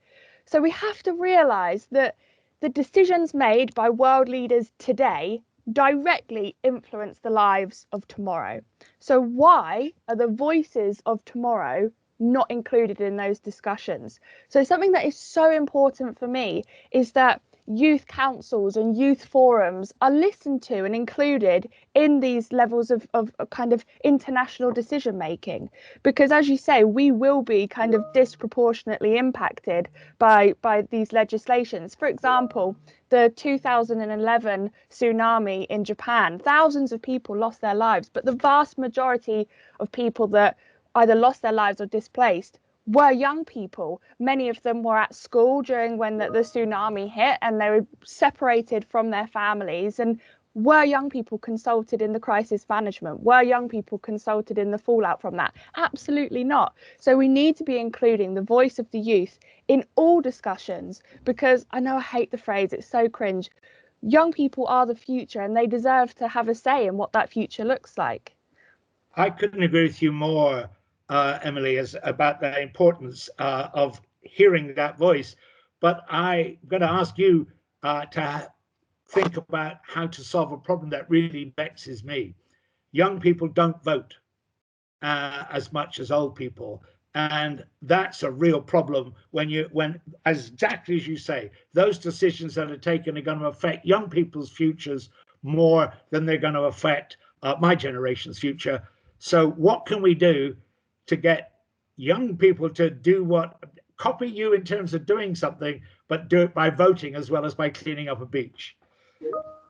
So we have to realise that the decisions made by world leaders today directly influence the lives of tomorrow. So why are the voices of tomorrow not included in those discussions? So something that is so important for me is that youth councils and youth forums are listened to and included in these levels of kind of international decision making, because as you say, we will be kind of disproportionately impacted by these legislations. For example, the 2011 tsunami in Japan, thousands of people lost their lives, but the vast majority of people that either lost their lives or displaced were young people. Many of them were at school during when the tsunami hit, and they were separated from their families. And were young people consulted in the crisis management? Were young people consulted in the fallout from that? Absolutely not. So we need to be including the voice of the youth in all discussions, because I know I hate the phrase, it's so cringe. Young people are the future, and they deserve to have a say in what that future looks like. I couldn't agree with you more, Emily, about the importance of hearing that voice. But I'm going to ask you to think about how to solve a problem that really vexes me. Young people don't vote as much as old people. And that's a real problem when, as exactly as you say, those decisions that are taken are going to affect young people's futures more than they're going to affect my generation's future. So what can we do to get young people to copy you in terms of doing something, but do it by voting as well as by cleaning up a beach?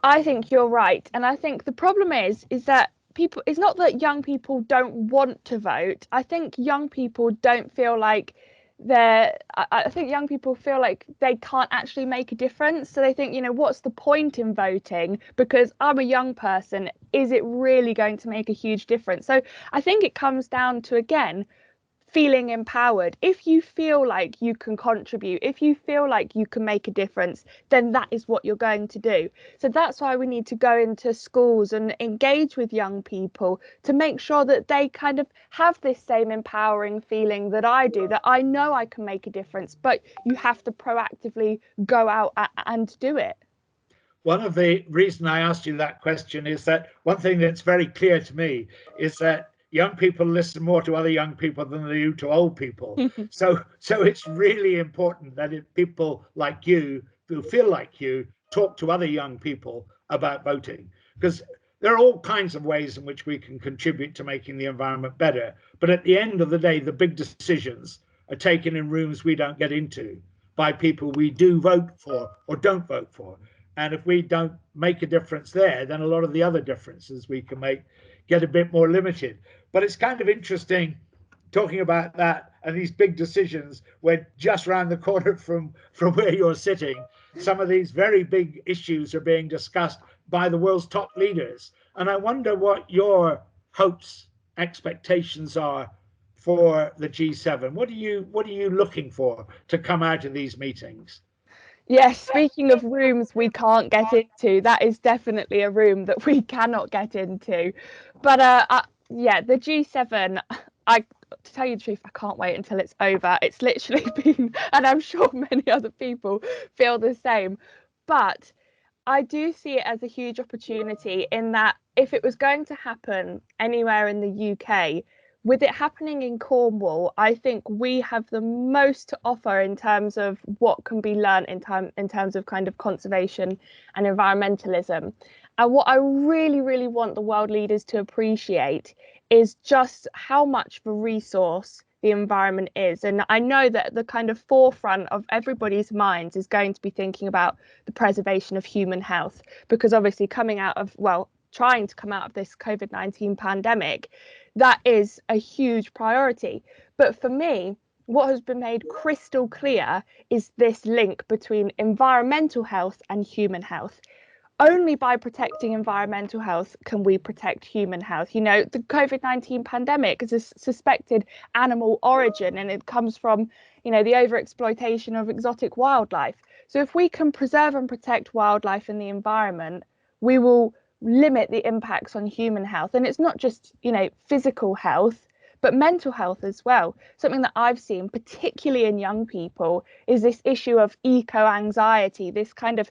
I think you're right. And I think the problem is that it's not that young people don't want to vote. I think young people don't feel like I think young people feel like they can't actually make a difference. So they think, what's the point in voting? Because I'm a young person. Is it really going to make a huge difference? So I think it comes down to, again, feeling empowered. If you feel like you can contribute, if you feel like you can make a difference, then that is what you're going to do. So that's why we need to go into schools and engage with young people to make sure that they kind of have this same empowering feeling that I do, that I know I can make a difference, but you have to proactively go out and do it. One of the reasons I asked you that question is that one thing that's very clear to me is that young people listen more to other young people than they do to old people. So it's really important that people like you, who feel like you, talk to other young people about voting, because there are all kinds of ways in which we can contribute to making the environment better. But at the end of the day, the big decisions are taken in rooms we don't get into by people we do vote for or don't vote for. And if we don't make a difference there, then a lot of the other differences we can make get a bit more limited. But it's kind of interesting talking about that and these big decisions when just around the corner from where you're sitting, some of these very big issues are being discussed by the world's top leaders. And I wonder what your hopes, expectations are for the G7. What are you looking for to come out of these meetings? Yes, speaking of rooms we can't get into, that is definitely a room that we cannot get into. But yeah, the G7, to tell you the truth, I can't wait until it's over. It's literally been, and I'm sure many other people feel the same, but I do see it as a huge opportunity in that if it was going to happen anywhere in the UK, with it happening in Cornwall, I think we have the most to offer in terms of what can be learned in terms of kind of conservation and environmentalism. And what I really, really want the world leaders to appreciate is just how much of a resource the environment is. And I know that the kind of forefront of everybody's minds is going to be thinking about the preservation of human health, because obviously trying to come out of this COVID-19 pandemic, that is a huge priority. But for me, what has been made crystal clear is this link between environmental health and human health. Only by protecting environmental health can we protect human health. The COVID-19 pandemic is a suspected animal origin, and it comes from, the overexploitation of exotic wildlife. So if we can preserve and protect wildlife and the environment, we will limit the impacts on human health. And it's not just, physical health, but mental health as well. Something that I've seen, particularly in young people, is this issue of eco-anxiety, this kind of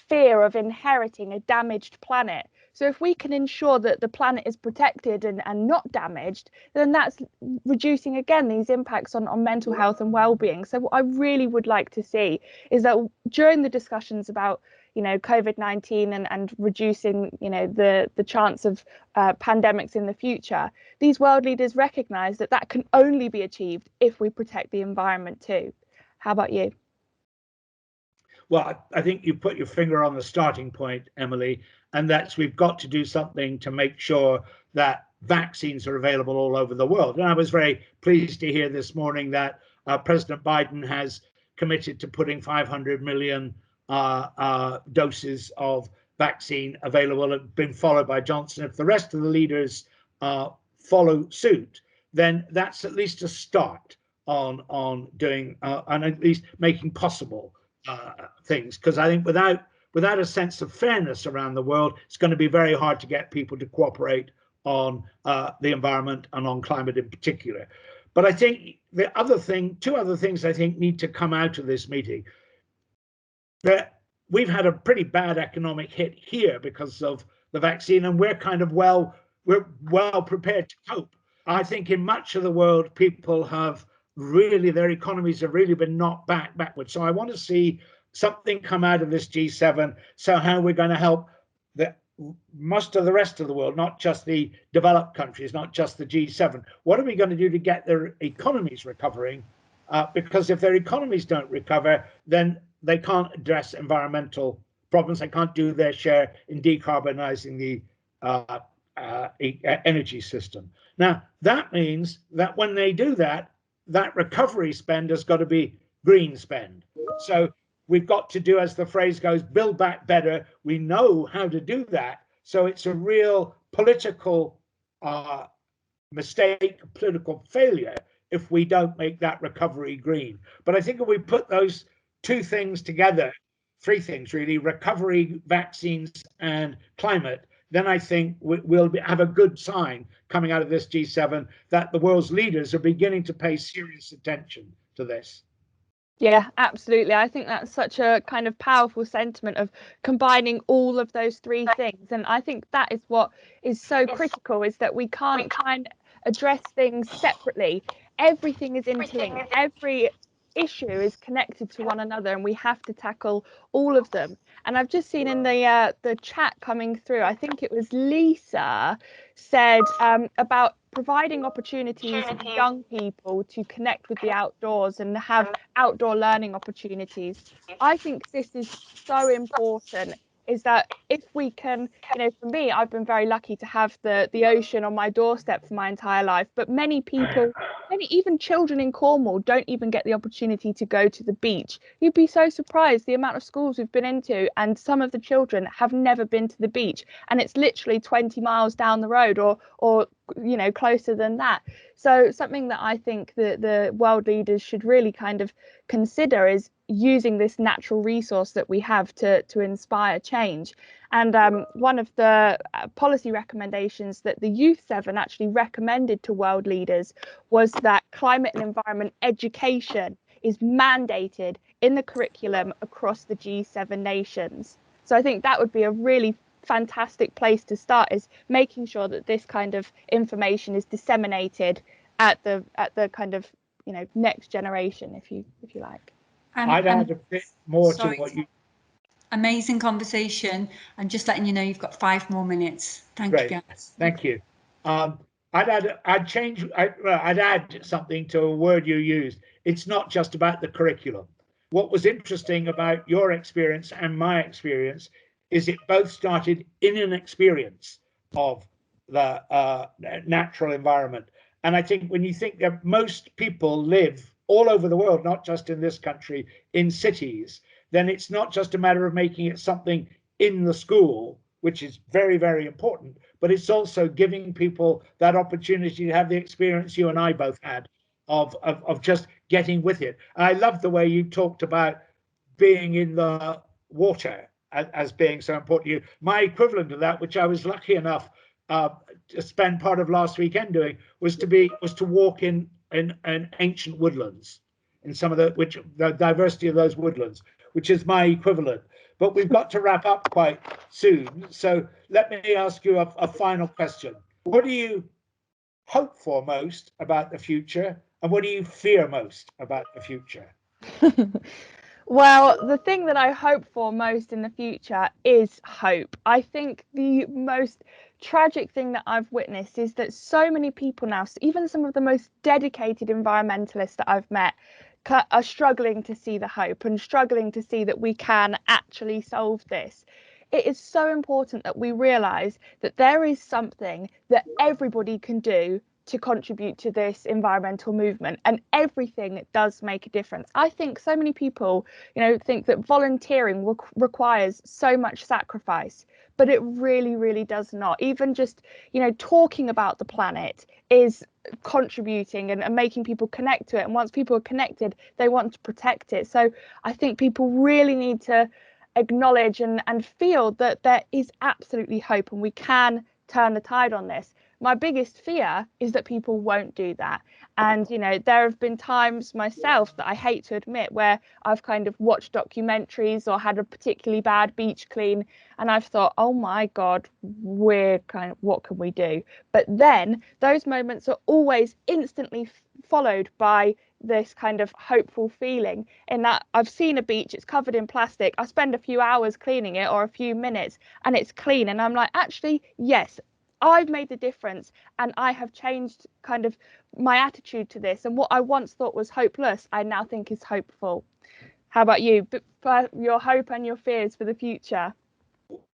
fear of inheriting a damaged planet. So if we can ensure that the planet is protected and not damaged, then that's reducing again these impacts on mental health and well-being. So what I really would like to see is that during the discussions about COVID-19 and reducing the chance of pandemics in the future, these world leaders recognize that can only be achieved if we protect the environment too. How about you? Well, I think you put your finger on the starting point, Emily, and that's we've got to do something to make sure that vaccines are available all over the world. And I was very pleased to hear this morning that President Biden has committed to putting 500 million doses of vaccine available, and been followed by Johnson. If the rest of the leaders follow suit, then that's at least a start on doing and at least making possible things. Because I think without a sense of fairness around the world, it's going to be very hard to get people to cooperate on the environment and on climate in particular. But I think two other things I think need to come out of this meeting. That we've had a pretty bad economic hit here because of the vaccine, and we're well prepared to cope. I think in much of the world, people have their economies have really been knocked backwards. So I want to see something come out of this G7. So how we're going to help most of the rest of the world, not just the developed countries, not just the G7. What are we going to do to get their economies recovering? Because if their economies don't recover, then they can't address environmental problems. They can't do their share in decarbonizing the energy system. Now, that means that when they do that, that recovery spend has got to be green spend. So we've got to do, as the phrase goes, build back better. We know how to do that. So it's a real political mistake, political failure, if we don't make that recovery green. But I think if we put those two things together, three things really, recovery, vaccines, and climate, then I think we'll have a good sign coming out of this G7 that the world's leaders are beginning to pay serious attention to this. Yeah, absolutely. I think that's such a kind of powerful sentiment of combining all of those three things. And I think that is what is so critical, is that we can't try and address things separately. Everything is interlinked. Every issue is connected to one another, and we have to tackle all of them. And I've just seen in the chat coming through, I think it was Lisa said about providing opportunities for young people to connect with the outdoors and have outdoor learning opportunities. I think this is so important, is that if we can, for me, I've been very lucky to have the ocean on my doorstep for my entire life, but many people, even children in Cornwall, don't even get the opportunity to go to the beach. You'd be so surprised the amount of schools we've been into, and some of the children have never been to the beach, and it's literally 20 miles down the road or closer than that. So something that I think that the world leaders should really kind of consider is using this natural resource that we have to inspire change. And one of the policy recommendations that the Youth 7 actually recommended to world leaders was that climate and environment education is mandated in the curriculum across the G7 nations. So I think that would be a really fantastic place to start, is making sure that this kind of information is disseminated at the kind of next generation, if you like. I'd add a bit more to what you. Amazing conversation, and just letting you know you've got 5 more minutes. Thank you, guys. Thank you. I'd add something to a word you used. It's not just about the curriculum. What was interesting about your experience and my experience is it both started in an experience of the natural environment. And I think when you think that most people live all over the world, not just in this country, in cities, then it's not just a matter of making it something in the school, which is very, very important, but it's also giving people that opportunity to have the experience you and I both had of just getting with it. I love the way you talked about being in the water as being so important to you. My equivalent of that, which I was lucky enough to spend part of last weekend doing, was to walk in ancient woodlands, in some of the diversity of those woodlands, which is my equivalent. but we've got to wrap up quite soon. So let me ask you a final question. What do you hope for most about the future, and what do you fear most about the future? Well, the thing that I hope for most in the future is hope. I think the most tragic thing that I've witnessed is that so many people now, even some of the most dedicated environmentalists that I've met, are struggling to see the hope and struggling to see that we can actually solve this. It is so important that we realise that there is something that everybody can do to contribute to this environmental movement, and everything does make a difference. I think so many people, think that volunteering requires so much sacrifice, but it really, really does not. Even just, talking about the planet is contributing and making people connect to it. And once people are connected, they want to protect it. So I think people really need to acknowledge and feel that there is absolutely hope and we can turn the tide on this. My biggest fear is that people won't do that. And, there have been times myself that I hate to admit where I've kind of watched documentaries or had a particularly bad beach clean and I've thought, oh my God, what can we do? But then those moments are always instantly followed by this kind of hopeful feeling in that I've seen a beach, it's covered in plastic, I spend a few hours cleaning it or a few minutes and it's clean. And I'm like, actually, yes, I've made the difference and I have changed kind of my attitude to this. And what I once thought was hopeless, I now think is hopeful. How about you? But for your hope and your fears for the future?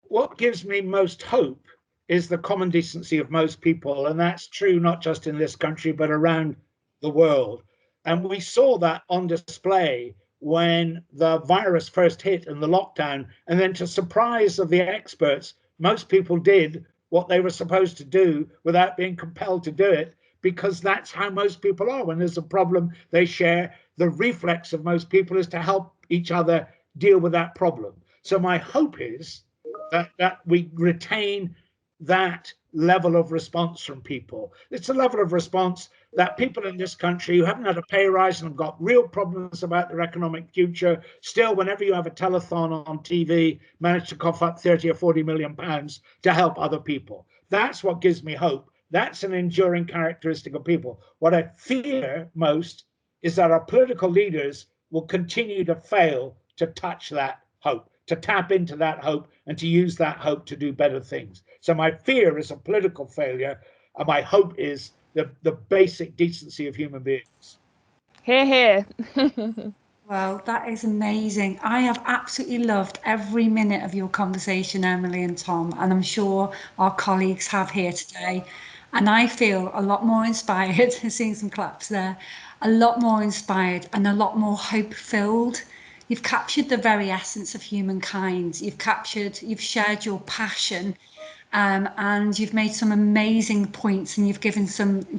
What gives me most hope is the common decency of most people. And that's true not just in this country, but around the world. And we saw that on display when the virus first hit and the lockdown. And then to surprise of the experts, most people did what they were supposed to do without being compelled to do it, because that's how most people are. When there's a problem, they share. The reflex of most people is to help each other deal with that problem. So my hope is that we retain that level of response from people. It's a level of response that people in this country who haven't had a pay rise and have got real problems about their economic future, still, whenever you have a telethon on TV, manage to cough up 30 or 40 million pounds to help other people. That's what gives me hope. That's an enduring characteristic of people. What I fear most is that our political leaders will continue to fail to touch that hope, to tap into that hope and to use that hope to do better things. So my fear is a political failure, and my hope is the basic decency of human beings. Hear, hear. Well, that is amazing. I have absolutely loved every minute of your conversation, Emily and Tom, and I'm sure our colleagues have here today. And I feel a lot more inspired, seeing some claps there, a lot more inspired and a lot more hope-filled. You've captured the very essence of humankind. You've shared your passion, and you've made some amazing points, and you've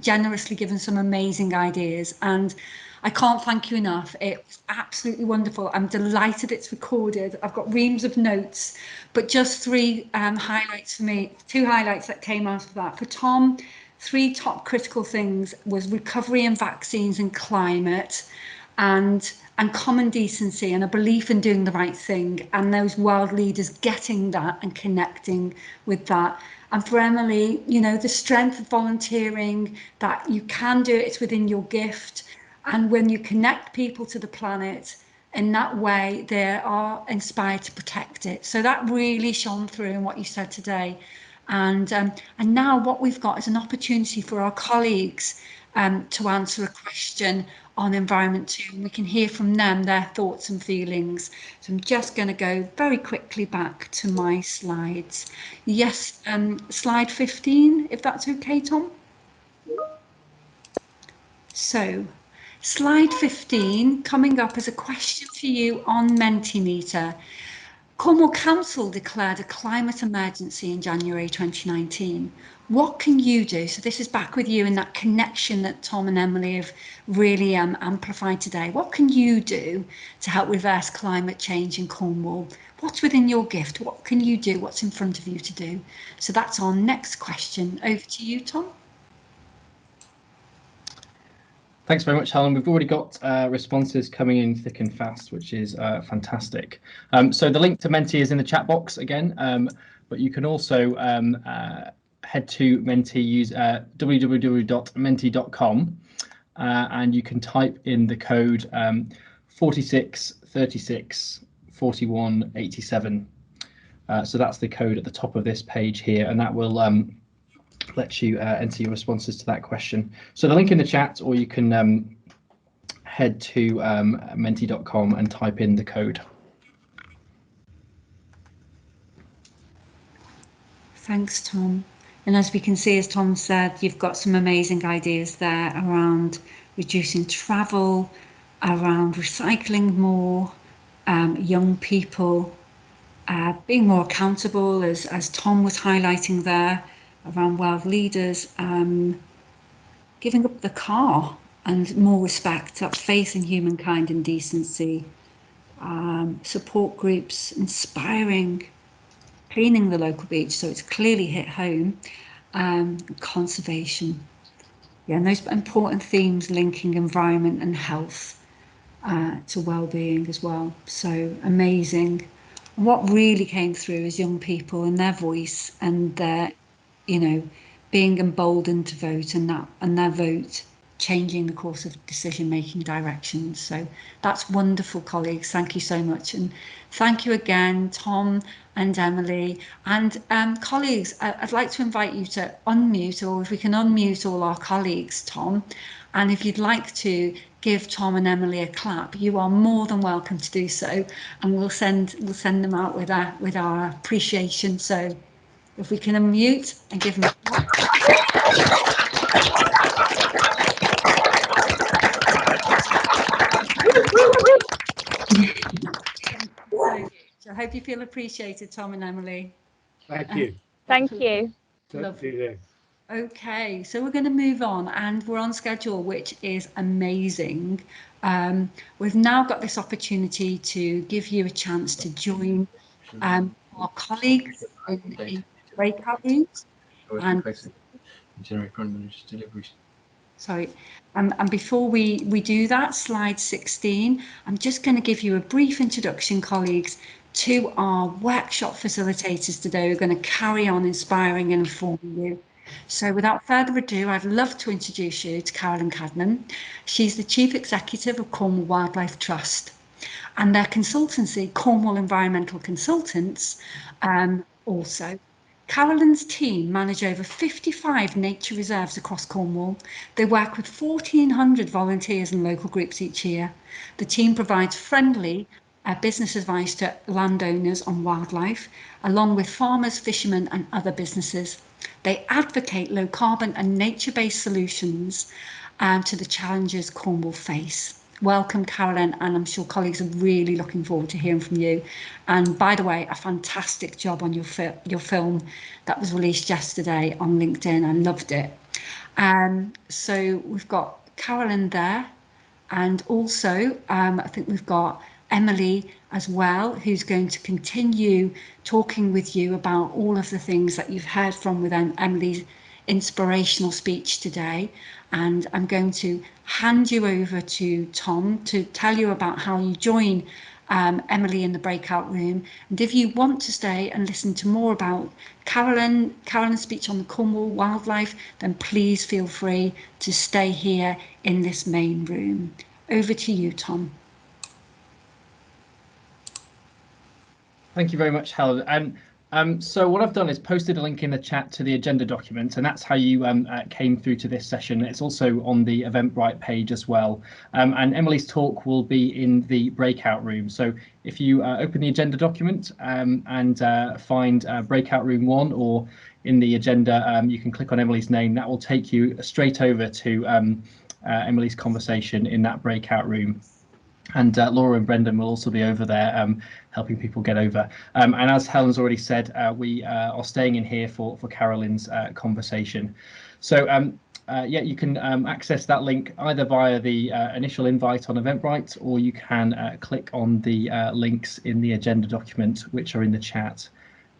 generously given some amazing ideas. And I can't thank you enough. It was absolutely wonderful. I'm delighted it's recorded. I've got reams of notes, but just three highlights for me, two highlights that came out of that. For Tom, 3 top critical things was recovery and vaccines and climate, and common decency and a belief in doing the right thing, and those world leaders getting that and connecting with that. And for Emily, the strength of volunteering, that you can do it, it's within your gift. And when you connect people to the planet in that way, they are inspired to protect it. So that really shone through in what you said today. And now what we've got is an opportunity for our colleagues to answer a question on Environment 2, and we can hear from them their thoughts and feelings. So I'm just going to go very quickly back to my slides. Yes, slide 15, if that's okay, Tom. So slide 15 coming up as a question for you on Mentimeter. Cornwall Council declared a climate emergency in January 2019. What can you do? So this is back with you in that connection that Tom and Emily have really amplified today. What can you do to help reverse climate change in Cornwall? What's within your gift? What can you do? What's in front of you to do? So that's our next question. Over to you, Tom. Thanks very much, Helen. We've already got responses coming in thick and fast, which is fantastic. So the link to Menti is in the chat box again, but you can also head to Menti, use www.menti.com, and you can type in the code 46364187. So that's the code at the top of this page here, and that will let you enter your responses to that question. So the link in the chat, or you can head to menti.com and type in the code. Thanks, Tom. And as we can see, as Tom said, you've got some amazing ideas there around reducing travel, around recycling more, young people being more accountable, as Tom was highlighting there, around world leaders, giving up the car and more respect, that faith in humankind and decency, support groups, inspiring, cleaning the local beach so it's clearly hit home, conservation. Yeah, and those important themes linking environment and health to well-being as well. So amazing. And what really came through is young people and their voice and their, being emboldened to vote, and their vote changing the course of decision-making directions. So that's wonderful, colleagues. Thank you so much. And thank you again, Tom and Emily. And colleagues, I'd like to invite you to unmute, or if we can unmute all our colleagues, Tom. And if you'd like to give Tom and Emily a clap, you are more than welcome to do so. And we'll send them out with our appreciation. So if we can unmute and give them a clap. I hope you feel appreciated, Tom and Emily. Thank you. Thank you. Lovely. Okay, so we're going to move on, and we're on schedule, which is amazing. We've now got this opportunity to give you a chance to join our colleagues in breakout rooms. And sorry, and before we do that, slide 16, I'm just going to give you a brief introduction, colleagues, to our workshop facilitators today. We're going to carry on inspiring and informing you. So without further ado, I'd love to introduce you to Carolyn Cadman. She's the Chief Executive of Cornwall Wildlife Trust, and their consultancy, Cornwall Environmental Consultants, also. Carolyn's team manage over 55 nature reserves across Cornwall. They work with 1,400 volunteers and local groups each year. The team provides friendly business advice to landowners on wildlife, along with farmers, fishermen and other businesses. They advocate low carbon and nature-based solutions to the challenges Cornwall face. Welcome, Carolyn, and I'm sure colleagues are really looking forward to hearing from you. And by the way, a fantastic job on your film that was released yesterday on LinkedIn. I loved it. So we've got Carolyn there, and also I think we've got Emily as well, who's going to continue talking with you about all of the things that you've heard from with Emily's inspirational speech today. And I'm going to hand you over to Tom to tell you about how you join Emily in the breakout room. And if you want to stay and listen to more about Carolyn's speech on the Cornwall wildlife, then please feel free to stay here in this main room. Over to you, Tom. Thank you very much, Helen. So what I've done is posted a link in the chat to the agenda document, and that's how you came through to this session. It's also on the Eventbrite page as well. And Emily's talk will be in the breakout room. So if you open the agenda document and find breakout room 1, or in the agenda, you can click on Emily's name. That will take you straight over to Emily's conversation in that breakout room. And Laura and Brendan will also be over there helping people get over. And as Helen's already said, we are staying in here for Carolyn's conversation. So yeah, you can access that link either via the initial invite on Eventbrite, or you can click on the links in the agenda document, which are in the chat.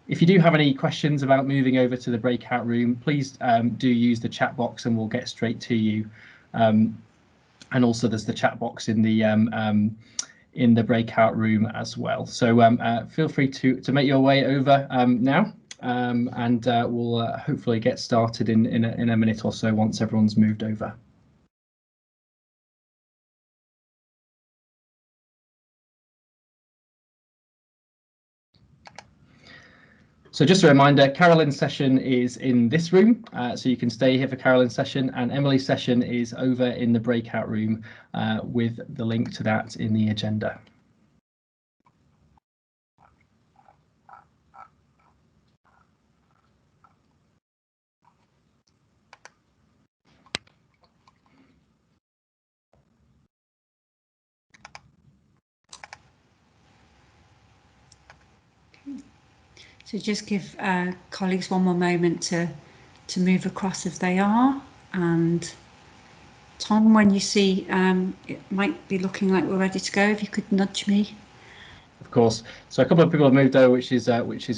If you do have any questions about moving over to the breakout room, please do use the chat box and we'll get straight to you. and also there's the chat box in the breakout room as well. So feel free to make your way over now, and we'll hopefully get started in a minute or so once everyone's moved over. So just a reminder, Carolyn's session is in this room, so you can stay here for Carolyn's session, and Emily's session is over in the breakout room with the link to that in the agenda. So just give colleagues one more moment to move across if they are. And Tom, when you see it might be looking like we're ready to go, if you could nudge me. Of course. So a couple of people have moved over, which is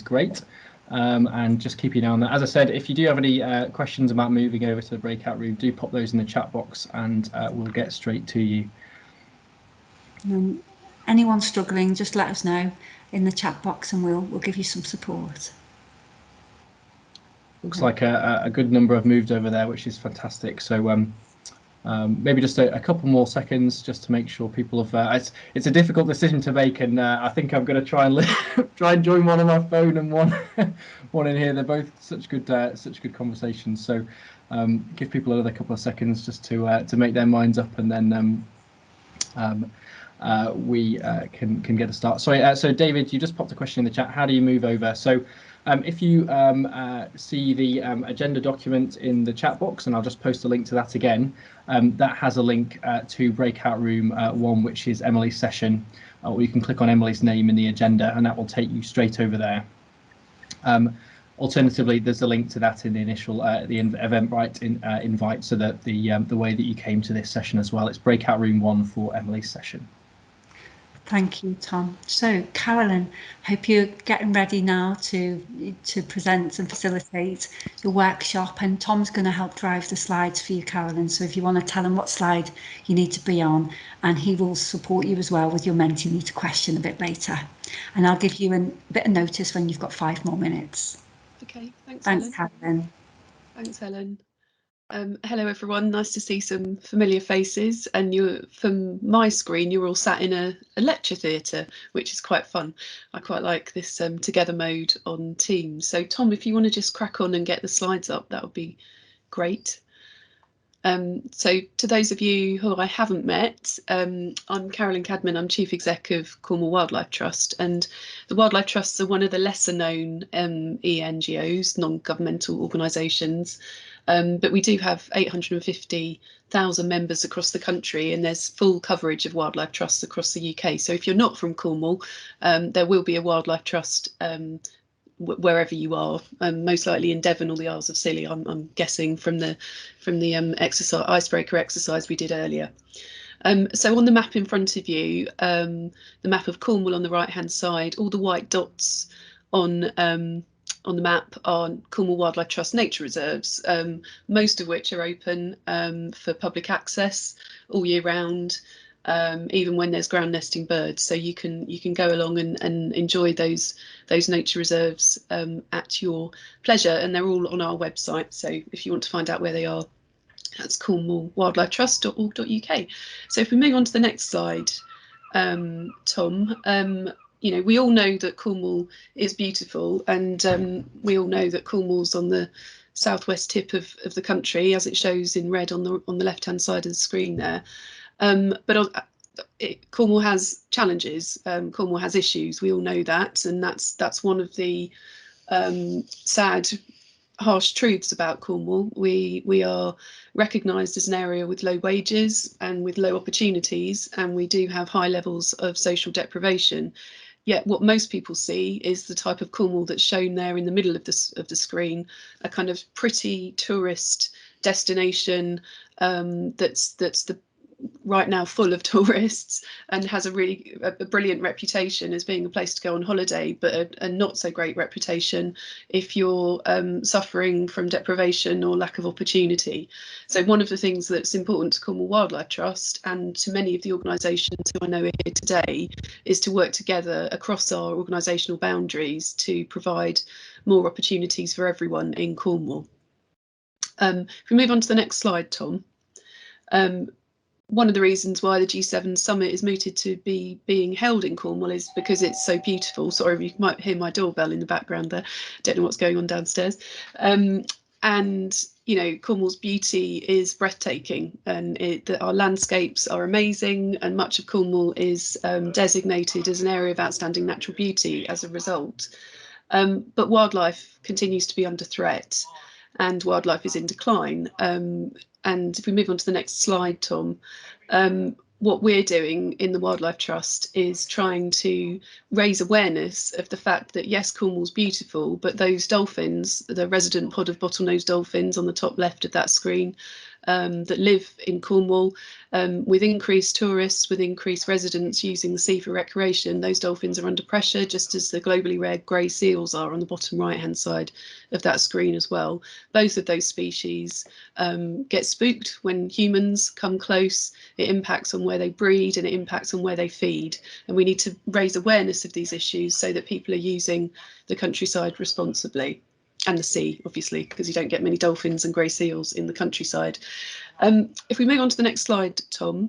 great. And just keep an eye on that. As I said, if you do have any questions about moving over to the breakout room, do pop those in the chat box, and we'll get straight to you. Anyone struggling, just let us know in the chat box, and we'll give you some support. Looks like a good number have moved over there, which is fantastic. So maybe just a couple more seconds just to make sure people have. It's a difficult decision to make, and I think I'm going to try and join one on my phone and one in here. They're both such good conversations. So give people another couple of seconds just to make their minds up, and then we can get a start. Sorry, so David, you just popped a question in the chat. How do you move over? So if you see the agenda document in the chat box, and I'll just post a link to that again, that has a link to breakout room 1, which is Emily's session, or you can click on Emily's name in the agenda, and that will take you straight over there. Alternatively, there's a link to that in the initial the Eventbrite invite, so that the way that you came to this session as well. It's breakout room 1 for Emily's session. Thank you, Tom. So, Carolyn, hope you're getting ready now to present and facilitate your workshop, and Tom's going to help drive the slides for you, Carolyn. So if you want to tell him what slide you need to be on, and he will support you as well with your Mentimeter question a bit later. And I'll give you a bit of notice when you've got 5 more minutes. Okay, thanks Helen. Helen. Thanks, Helen. Hello everyone, nice to see some familiar faces, and from my screen you're all sat in a lecture theatre, which is quite fun. I quite like this together mode on Teams. So Tom, if you want to just crack on and get the slides up, that would be great. So to those of you who I haven't met, I'm Carolyn Cadman. I'm Chief Exec of Cornwall Wildlife Trust, and the Wildlife Trusts are one of the lesser known NGOs, non-governmental organisations, but we do have 850,000 members across the country, and there's full coverage of wildlife trusts across the UK. So if you're not from Cornwall, there will be a wildlife trust wherever you are, most likely in Devon or the Isles of Scilly, I'm guessing from the exercise, icebreaker exercise we did earlier. So on the map in front of you, the map of Cornwall on the right hand side, all the white dots on the map are Cornwall Wildlife Trust nature reserves, most of which are open for public access all year round, even when there's ground nesting birds. So you can go along and enjoy those nature reserves at your pleasure, and they're all on our website. So if you want to find out where they are, that's cornwallwildlifetrust.org.uk. So if we move on to the next slide, Tom, you know, we all know that Cornwall is beautiful, and we all know that Cornwall's on the southwest tip of the country, as it shows in red on the left hand side of the screen there. But Cornwall has challenges. Cornwall has issues. We all know that, and that's one of the sad, harsh truths about Cornwall. We are recognised as an area with low wages and with low opportunities, and we do have high levels of social deprivation. Yet what most people see is the type of Cornwall that's shown there in the middle of the screen, a kind of pretty tourist destination that's the right now full of tourists and has a brilliant reputation as being a place to go on holiday, but a not so great reputation if you're suffering from deprivation or lack of opportunity. So one of the things that's important to Cornwall Wildlife Trust and to many of the organisations who I know are here today is to work together across our organisational boundaries to provide more opportunities for everyone in Cornwall. If we move on to the next slide, Tom. One of the reasons why the G7 summit is mooted to be being held in Cornwall is because it's so beautiful. Sorry, you might hear my doorbell in the background there. Don't know what's going on downstairs. And you know, Cornwall's beauty is breathtaking, and our landscapes are amazing, and much of Cornwall is designated as an area of outstanding natural beauty as a result. But wildlife continues to be under threat, and wildlife is in decline. And if we move on to the next slide, Tom, what we're doing in the Wildlife Trust is trying to raise awareness of the fact that, yes, Cornwall's beautiful, but those dolphins, the resident pod of bottlenose dolphins on the top left of that screen, that live in Cornwall, with increased tourists, with increased residents using the sea for recreation, those dolphins are under pressure, just as the globally rare grey seals are on the bottom right-hand side of that screen as well. Both of those species get spooked when humans come close. It impacts on where they breed and it impacts on where they feed. And we need to raise awareness of these issues so that people are using the countryside responsibly. And the sea, obviously, because you don't get many dolphins and grey seals in the countryside. If we move on to the next slide, Tom,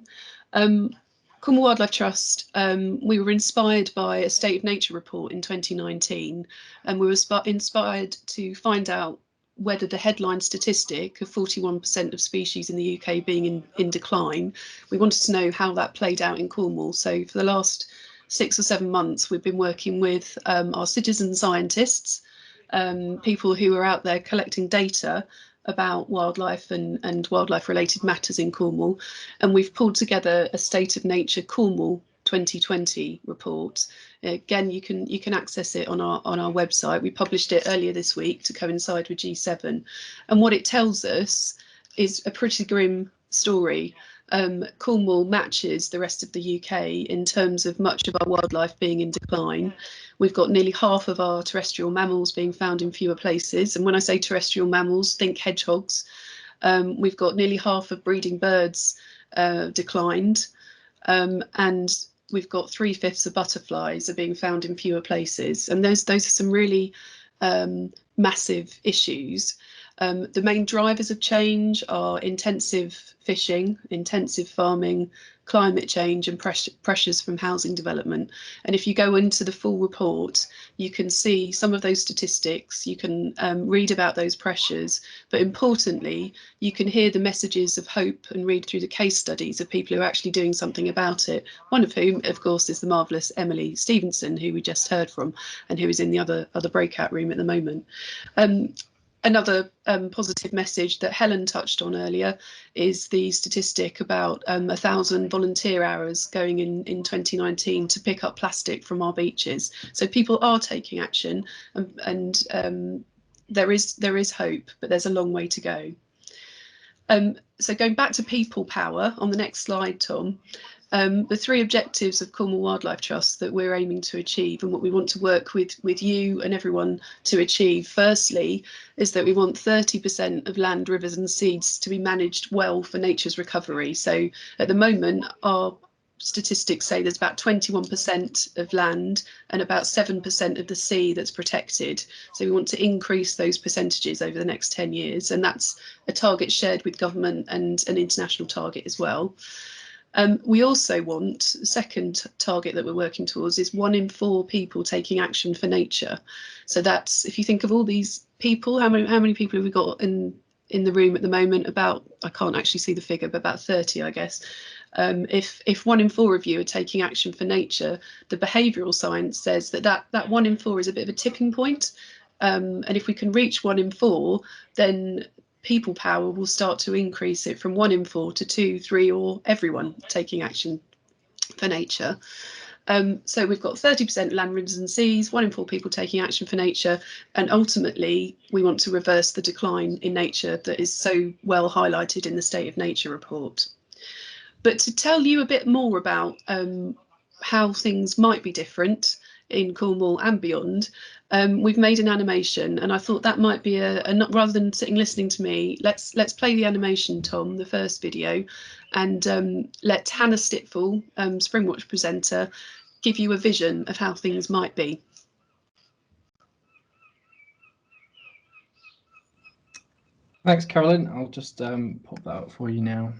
Cornwall Wildlife Trust, we were inspired by a State of Nature report in 2019, and we were inspired to find out whether the headline statistic of 41% of species in the UK being in decline, we wanted to know how that played out in Cornwall. So for the last 6 or 7 months, we've been working with our citizen scientists, people who are out there collecting data about wildlife and wildlife related matters in Cornwall, and we've pulled together a State of Nature Cornwall 2020 report. Again, you can access it on our website. We published it earlier this week to coincide with G7, and what it tells us is a pretty grim story. Cornwall matches the rest of the UK in terms of much of our wildlife being in decline. We've got nearly half of our terrestrial mammals being found in fewer places. And when I say terrestrial mammals, think hedgehogs. We've got nearly half of breeding birds declined. And we've got 3/5 of butterflies are being found in fewer places. And those are some really massive issues. The main drivers of change are intensive fishing, intensive farming, climate change and pressures from housing development. And if you go into the full report, you can see some of those statistics, you can read about those pressures, but importantly, you can hear the messages of hope and read through the case studies of people who are actually doing something about it. One of whom, of course, is the marvellous Emily Stevenson, who we just heard from and who is in the other breakout room at the moment. Another positive message that Helen touched on earlier is the statistic about 1,000 volunteer hours going in 2019 to pick up plastic from our beaches. So people are taking action, and there is hope, but there's a long way to go. So going back to people power on the next slide, Tom. The 3 objectives of Cornwall Wildlife Trust that we're aiming to achieve and what we want to work with you and everyone to achieve, firstly, is that we want 30% of land, rivers and seas to be managed well for nature's recovery. So at the moment, our statistics say there's about 21% of land and about 7% of the sea that's protected. So we want to increase those percentages over the next 10 years. And that's a target shared with government and an international target as well. We also want, the second target that we're working towards is 1 in 4 people taking action for nature. So that's, if you think of all these people, how many people have we got in the room at the moment? About, I can't actually see the figure, but about 30, I guess. If 1 in 4 of you are taking action for nature, the behavioural science says that 1 in 4 is a bit of a tipping point. And if we can reach 1 in 4, then people power will start to increase it from 1 in 4 to 2, 3, or everyone taking action for nature. So we've got 30% land, rivers and seas, 1 in 4 people taking action for nature, and ultimately we want to reverse the decline in nature that is so well highlighted in the State of Nature report. But to tell you a bit more about how things might be different in Cornwall and beyond, we've made an animation, and I thought that might be rather than sitting listening to me, let's play the animation, Tom, the first video, and let Hannah Stitful, Springwatch presenter, give you a vision of how things might be. Thanks, Carolyn. I'll just pop that up for you now.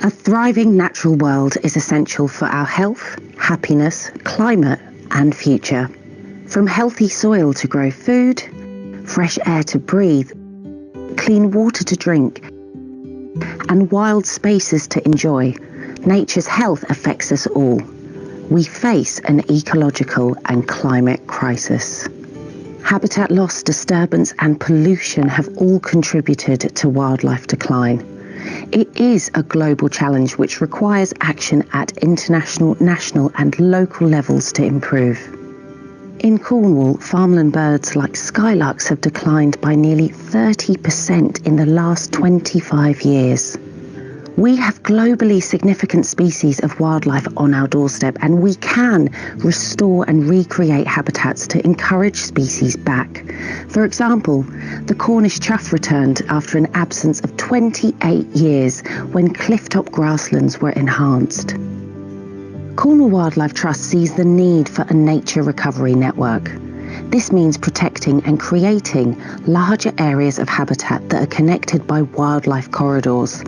A thriving natural world is essential for our health, happiness, climate and future. From healthy soil to grow food, fresh air to breathe, clean water to drink, and wild spaces to enjoy, nature's health affects us all. We face an ecological and climate crisis. Habitat loss, disturbance and pollution have all contributed to wildlife decline. It is a global challenge which requires action at international, national and local levels to improve. In Cornwall, farmland birds like skylarks have declined by nearly 30% in the last 25 years. We have globally significant species of wildlife on our doorstep, and we can restore and recreate habitats to encourage species back. For example, the Cornish chough returned after an absence of 28 years when clifftop grasslands were enhanced. Cornwall Wildlife Trust sees the need for a nature recovery network. This means protecting and creating larger areas of habitat that are connected by wildlife corridors,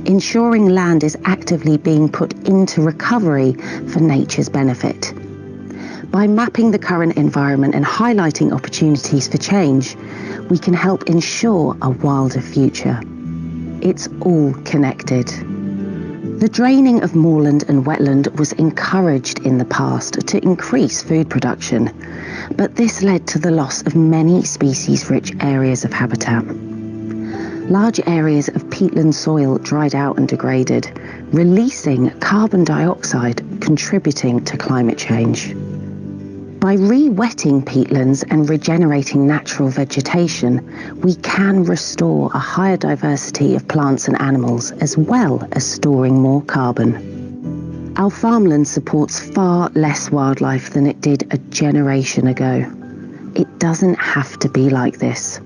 ensuring land is actively being put into recovery for nature's benefit. By mapping the current environment and highlighting opportunities for change, we can help ensure a wilder future. It's all connected. The draining of moorland and wetland was encouraged in the past to increase food production, but this led to the loss of many species-rich areas of habitat. Large areas of peatland soil dried out and degraded, releasing carbon dioxide, contributing to climate change. By re-wetting peatlands and regenerating natural vegetation, we can restore a higher diversity of plants and animals, as well as storing more carbon. Our farmland supports far less wildlife than it did a generation ago. It doesn't have to be like this.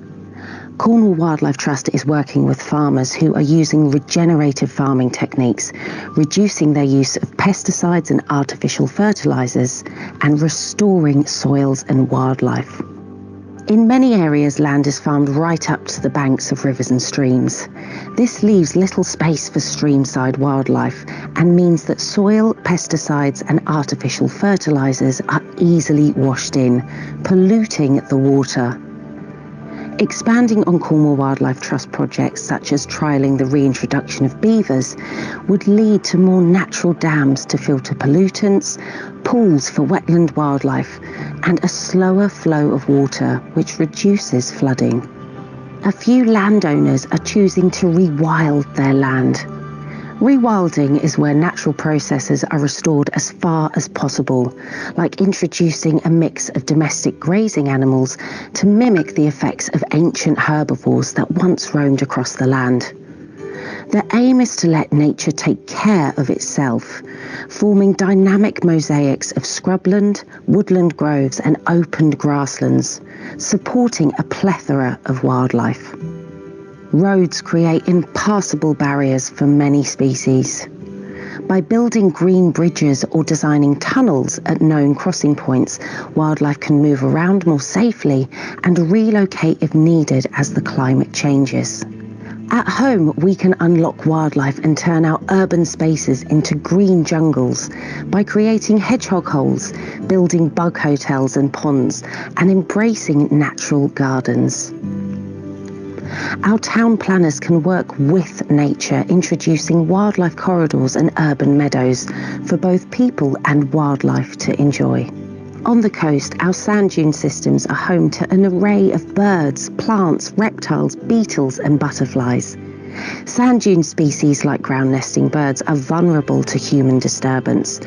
Cornwall Wildlife Trust is working with farmers who are using regenerative farming techniques, reducing their use of pesticides and artificial fertilizers, and restoring soils and wildlife. In many areas, land is farmed right up to the banks of rivers and streams. This leaves little space for streamside wildlife and means that soil, pesticides and artificial fertilizers are easily washed in, polluting the water. Expanding on Cornwall Wildlife Trust projects such as trialling the reintroduction of beavers would lead to more natural dams to filter pollutants, pools for wetland wildlife, and a slower flow of water, which reduces flooding. A few landowners are choosing to rewild their land. Rewilding is where natural processes are restored as far as possible, like introducing a mix of domestic grazing animals to mimic the effects of ancient herbivores that once roamed across the land. The aim is to let nature take care of itself, forming dynamic mosaics of scrubland, woodland groves and opened grasslands, supporting a plethora of wildlife. Roads create impassable barriers for many species. By building green bridges or designing tunnels at known crossing points, wildlife can move around more safely and relocate if needed as the climate changes. At home, we can unlock wildlife and turn our urban spaces into green jungles by creating hedgehog holes, building bug hotels and ponds, and embracing natural gardens. Our town planners can work with nature, introducing wildlife corridors and urban meadows for both people and wildlife to enjoy. On the coast, our sand dune systems are home to an array of birds, plants, reptiles, beetles and butterflies. Sand dune species like ground nesting birds are vulnerable to human disturbance.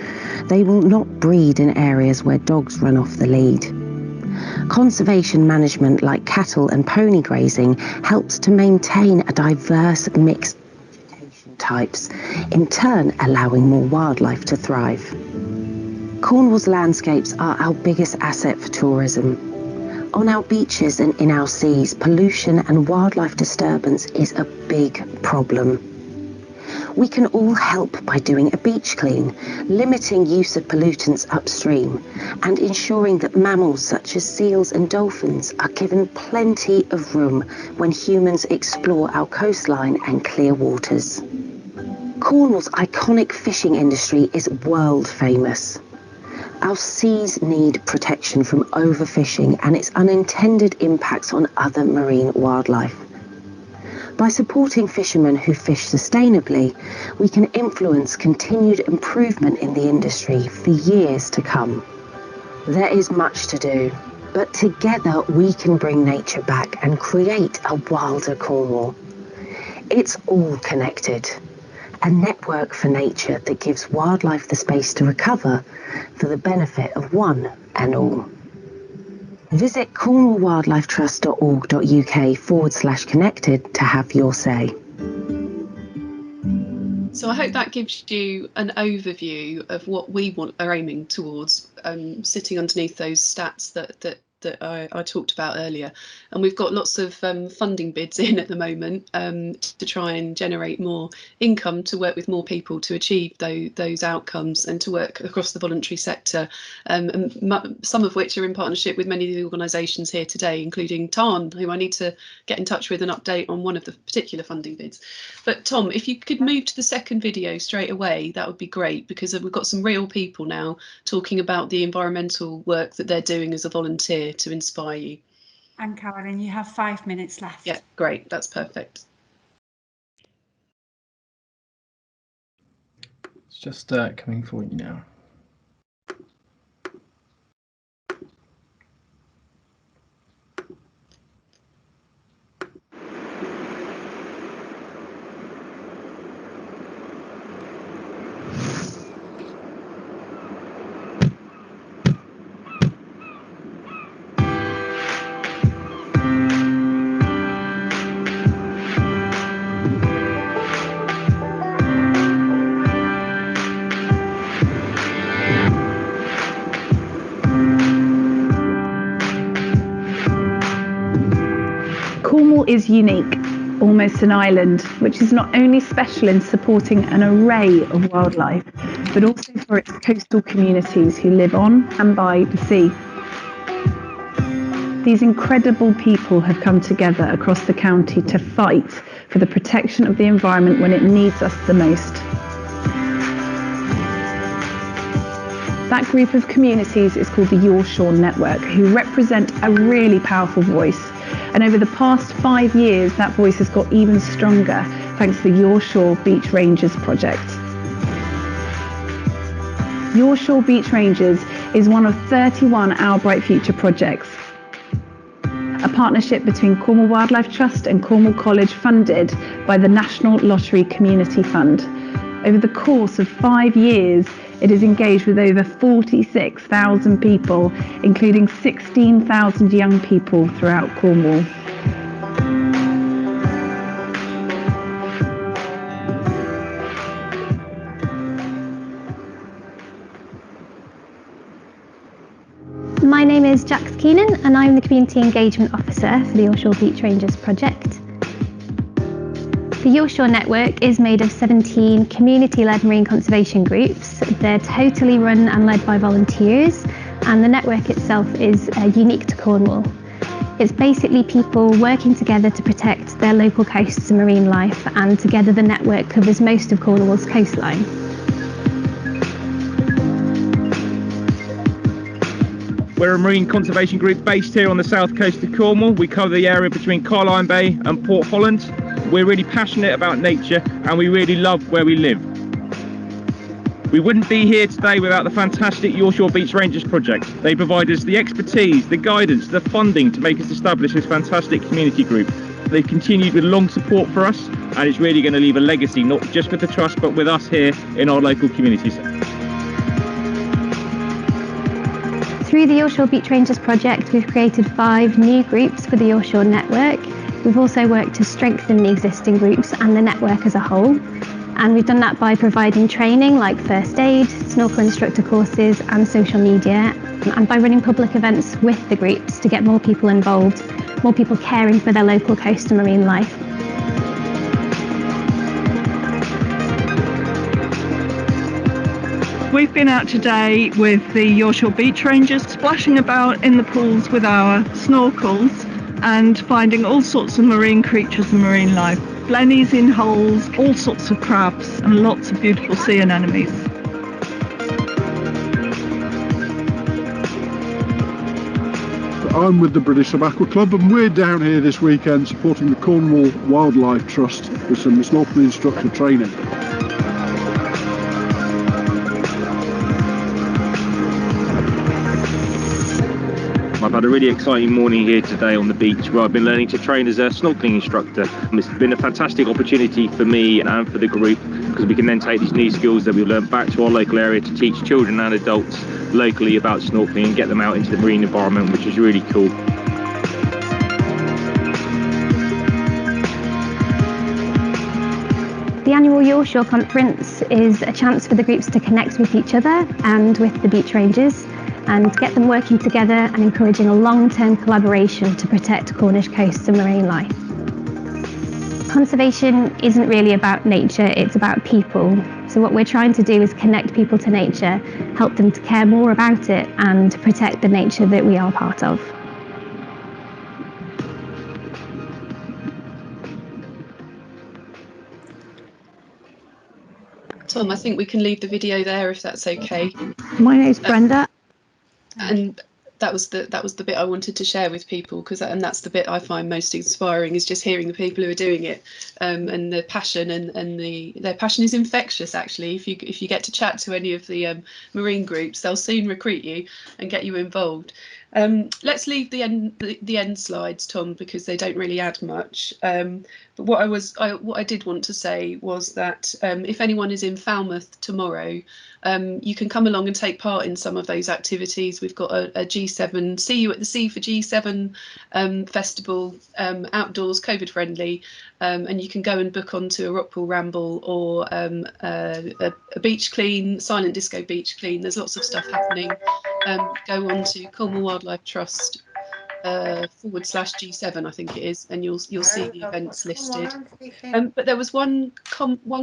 They will not breed in areas where dogs run off the lead. Conservation management like cattle and pony grazing helps to maintain a diverse mix of vegetation types, in turn allowing more wildlife to thrive. Cornwall's landscapes are our biggest asset for tourism. On our beaches and in our seas, pollution and wildlife disturbance is a big problem. We can all help by doing a beach clean, limiting use of pollutants upstream, and ensuring that mammals such as seals and dolphins are given plenty of room when humans explore our coastline and clear waters. Cornwall's iconic fishing industry is world famous. Our seas need protection from overfishing and its unintended impacts on other marine wildlife. By supporting fishermen who fish sustainably, we can influence continued improvement in the industry for years to come. There is much to do, but together we can bring nature back and create a wilder Cornwall. It's all connected. A network for nature that gives wildlife the space to recover for the benefit of one and all. Visit cornwallwildlifetrust.org.uk/connected to have your say. So I hope that gives you an overview of what we are aiming towards, sitting underneath those stats that I talked about earlier. And we've got lots of funding bids in at the moment to try and generate more income to work with more people to achieve those outcomes and to work across the voluntary sector, and some of which are in partnership with many of the organisations here today, including Tarn, who I need to get in touch with and update on one of the particular funding bids. But Tom, if you could move to the second video straight away, that would be great, because we've got some real people now talking about the environmental work that they're doing as a volunteer to inspire you. And Carolyn, you have 5 minutes left. Yeah, great, that's perfect. It's just coming for you now. Cornwall is unique, almost an island, which is not only special in supporting an array of wildlife, but also for its coastal communities who live on and by the sea. These incredible people have come together across the county to fight for the protection of the environment when it needs us the most. That group of communities is called the Your Shore Network, who represent a really powerful voice. And over the past 5 years, that voice has got even stronger thanks to the Your Shore Beach Rangers project. Your Shore Beach Rangers is one of 31 Our Bright Future projects, a partnership between Cornwall Wildlife Trust and Cornwall College, funded by the National Lottery Community Fund. Over the course of 5 years, it is engaged with over 46,000 people, including 16,000 young people throughout Cornwall. My name is Jax Keenan and I'm the Community Engagement Officer for the Your Shore Beach Rangers project. The Your Shore Network is made of 17 community-led marine conservation groups. They're totally run and led by volunteers, and the network itself is unique to Cornwall. It's basically people working together to protect their local coasts and marine life, and together the network covers most of Cornwall's coastline. We're a marine conservation group based here on the south coast of Cornwall. We cover the area between Carolyn Bay and Port Holland. We're really passionate about nature and we really love where we live. We wouldn't be here today without the fantastic Your Shore Beach Rangers project. They provide us the expertise, the guidance, the funding to make us establish this fantastic community group. They've continued with long support for us, and it's really going to leave a legacy, not just with the Trust, but with us here in our local communities. Through the Yorkshire Beach Rangers project, we've created 5 new groups for the Yorkshire network. We've also worked to strengthen the existing groups and the network as a whole. And we've done that by providing training like first aid, snorkel instructor courses and social media, and by running public events with the groups to get more people involved, more people caring for their local coast and marine life. We've been out today with the Yorkshire Beach Rangers, splashing about in the pools with our snorkels and finding all sorts of marine creatures and marine life. Blennies in holes, all sorts of crabs and lots of beautiful sea anemones. I'm with the British Aqua Club and we're down here this weekend supporting the Cornwall Wildlife Trust with some snorkeling instructor training. I've had a really exciting morning here today on the beach where I've been learning to train as a snorkeling instructor. It's been a fantastic opportunity for me and for the group because we can then take these new skills that we've learned back to our local area to teach children and adults locally about snorkeling and get them out into the marine environment, which is really cool. The annual Yorkshire Conference is a chance for the groups to connect with each other and with the beach rangers, and get them working together and encouraging a long-term collaboration to protect Cornish coasts and marine life. Conservation isn't really about nature, it's about people. So what we're trying to do is connect people to nature, help them to care more about it and protect the nature that we are part of. Tom, I think we can leave the video there if that's okay. My name's Brenda. And that was the bit I wanted to share with people, because that's the bit I find most inspiring, is just hearing the people who are doing it, and the passion and their passion is infectious. Actually, if you get to chat to any of the marine groups, they'll soon recruit you and get you involved. Let's leave the end slides, Tom, because they don't really add much. But what I did want to say was that if anyone is in Falmouth tomorrow, you can come along and take part in some of those activities. We've got a G7 See You at the Sea for G7 festival, outdoors, COVID friendly, and you can go and book onto a rock pool ramble or a beach clean, silent disco beach clean. There's lots of stuff happening. Go on to Cornwall Wildlife Trust /G7, I think it is, and you'll see the events listed. But there was one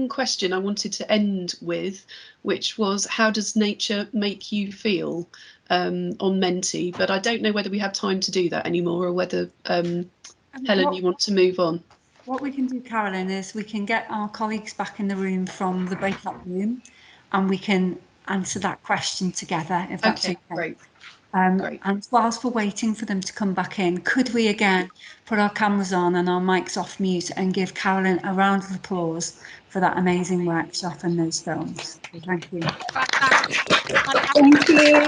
question I wanted to end with, which was, how does nature make you feel, on Menti? But I don't know whether we have time to do that anymore, or whether Helen, you want to move on. What we can do, Carolyn, is we can get our colleagues back in the room from the breakout room, and we can answer that question together, if that's okay. Great. And whilst we're waiting for them to come back in, could we again put our cameras on and our mics off mute and give Carolyn a round of applause for that amazing workshop and those films? Thank you. Thank you.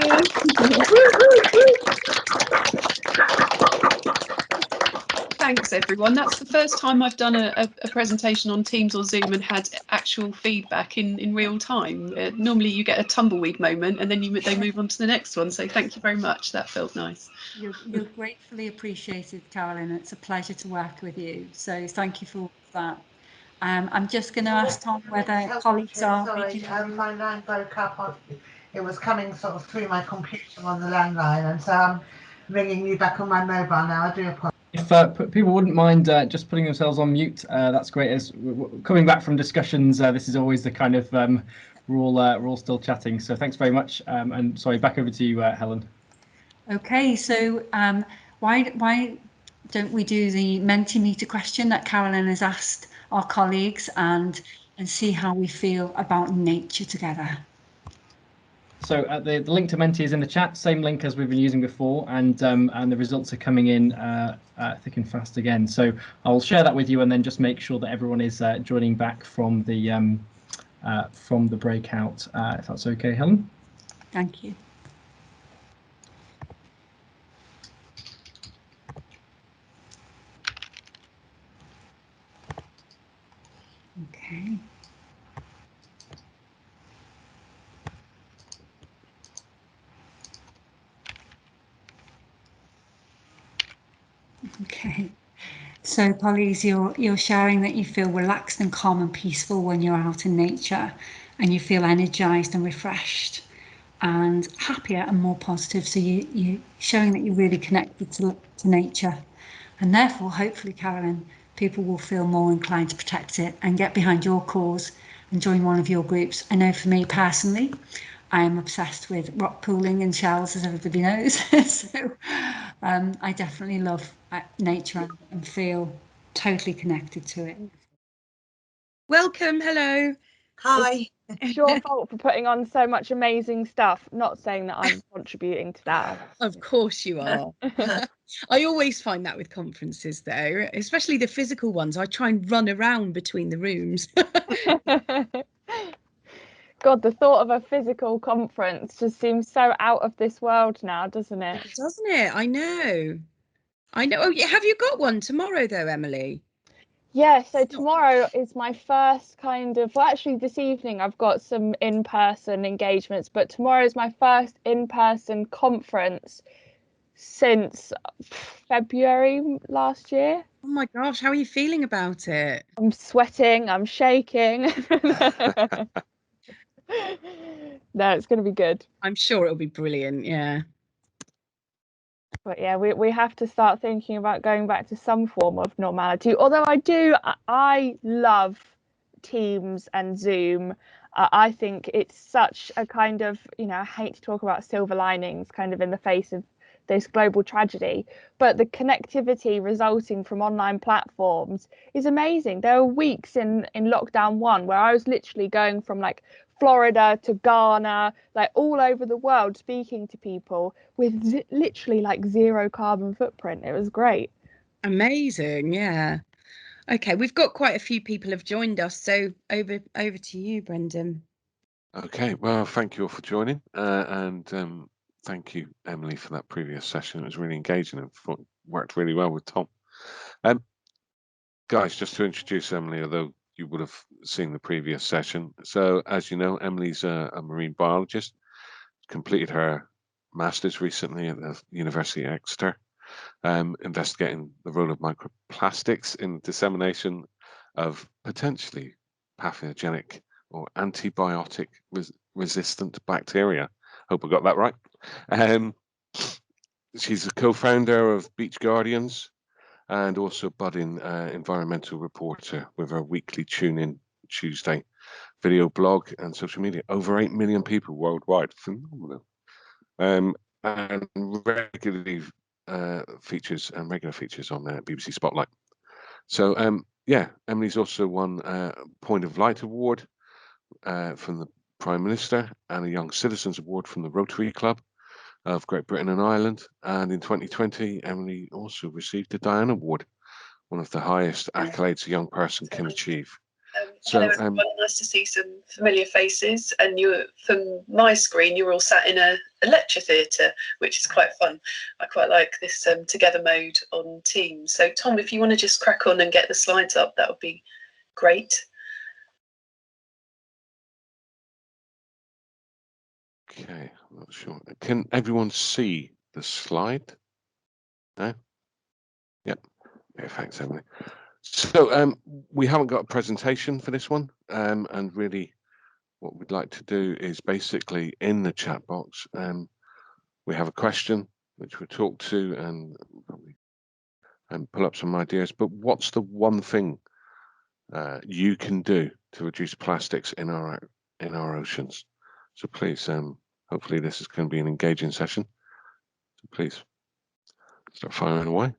Thanks, everyone. That's the first time I've done a presentation on Teams or Zoom and had actual feedback in real time. Normally you get a tumbleweed moment and then they move on to the next one. So thank you very much. That felt nice. You're gratefully appreciated, Carolyn. It's a pleasure to work with you. So thank you for all of that. I'm just going to ask Tom whether colleagues are... Sorry, my line broke up. It was coming sort of through my computer on the landline, and so I'm ringing you back on my mobile now. I do apologize. If people wouldn't mind just putting themselves on mute, that's great. As coming back from discussions, this is always the kind of we're all still chatting. So thanks very much. And sorry, back over to you, Helen. Okay, so why don't we do the Mentimeter question that Carolyn has asked our colleagues, and see how we feel about nature together. So the link to Menti is in the chat, same link as we've been using before, and the results are coming in thick and fast again. So I'll share that with you, and then just make sure that everyone is joining back from the breakout, if that's okay, Helen. Thank you. Okay. Okay. So Polly's, you're sharing that you feel relaxed and calm and peaceful when you're out in nature, and you feel energized and refreshed and happier and more positive. So you showing that you're really connected to nature, and therefore hopefully, Carolyn, people will feel more inclined to protect it and get behind your cause and join one of your groups. I know for me personally, I am obsessed with rock pooling and shells, as everybody knows. So I definitely love nature and feel totally connected to it. Welcome, hello. Hi. It's your fault for putting on so much amazing stuff. Not saying that I'm contributing to that. Of course you are. I always find that with conferences though, especially the physical ones. I try and run around between the rooms. God, the thought of a physical conference just seems so out of this world now, doesn't it? Doesn't it? I know. I know. Oh, yeah. Have you got one tomorrow though, Emily? Yeah, so tomorrow is my first kind of, well, actually this evening I've got some in-person engagements, but tomorrow is my first in-person conference since February last year. Oh my gosh, how are you feeling about it? I'm sweating, I'm shaking. No, it's going to be good. I'm sure it'll be brilliant, yeah. But yeah, we have to start thinking about going back to some form of normality. Although I love Teams and Zoom. I think it's such a kind of, I hate to talk about silver linings kind of in the face of this global tragedy, but the connectivity resulting from online platforms is amazing. There were weeks in lockdown 1 where I was literally going from like Florida to Ghana, like all over the world, speaking to people with literally like 0 carbon footprint. It was great. Amazing, yeah. Okay, we've got quite a few people have joined us, so over to you, Brendan. Okay, well, thank you all for joining, and thank you, Emily, for that previous session. It was really engaging and worked really well with Tom. Guys, just to introduce Emily, although you would have seen the previous session. So, as you know, Emily's a marine biologist, completed her master's recently at the University of Exeter, investigating the role of microplastics in dissemination of potentially pathogenic or antibiotic resistant bacteria. Hope I got that right. She's a co-founder of Beach Guardians and also budding environmental reporter with her weekly Tune-In Tuesday video blog and social media. Over 8 million people worldwide. Phenomenal. And regularly features and regular features on BBC Spotlight. So yeah, Emily's also won Point of Light Award from the Prime Minister and a Young Citizens Award from the Rotary Club of Great Britain and Ireland. And in 2020, Emily also received the Diana Award, one of the highest accolades a young person can achieve. Hello everyone, nice to see some familiar faces, and from my screen you're all sat in a lecture theatre, which is quite fun. I quite like this together mode on Teams. So Tom, if you want to just crack on and get the slides up, that would be great. Okay, I'm not sure. Can everyone see the slide? No? Yep. Okay, thanks, Emily. So we haven't got a presentation for this one, and really what we'd like to do is basically in the chat box, we have a question which we'll talk to and probably pull up some ideas. But what's the one thing you can do to reduce plastics in our oceans? So please, hopefully this is going to be an engaging session. So please start firing away.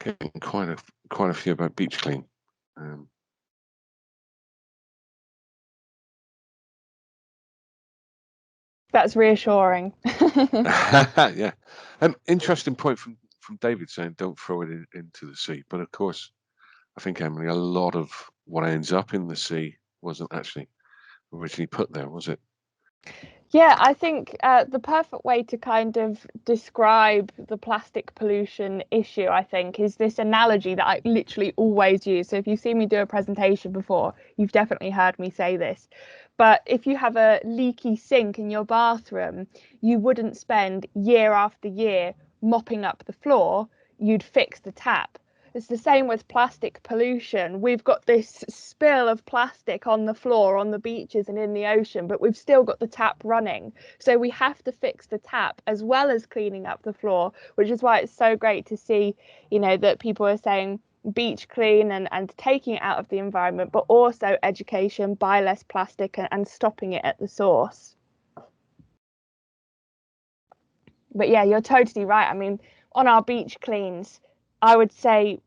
getting quite a few about beach clean. That's reassuring. Yeah. Interesting point from David saying don't throw it into the sea. But of course, I think, Emily, a lot of what ends up in the sea wasn't actually originally put there, was it? Yeah, I think the perfect way to kind of describe the plastic pollution issue, I think, is this analogy that I literally always use. So if you've seen me do a presentation before, you've definitely heard me say this. But if you have a leaky sink in your bathroom, you wouldn't spend year after year mopping up the floor, you'd fix the tap. It's the same with plastic pollution. We've got this spill of plastic on the floor, on the beaches and in the ocean, but we've still got the tap running. So we have to fix the tap as well as cleaning up the floor, which is why it's so great to see, you know, that people are saying beach clean and taking it out of the environment, but also education, buy less plastic and stopping it at the source. But yeah, you're totally right. I mean, on our beach cleans, I would say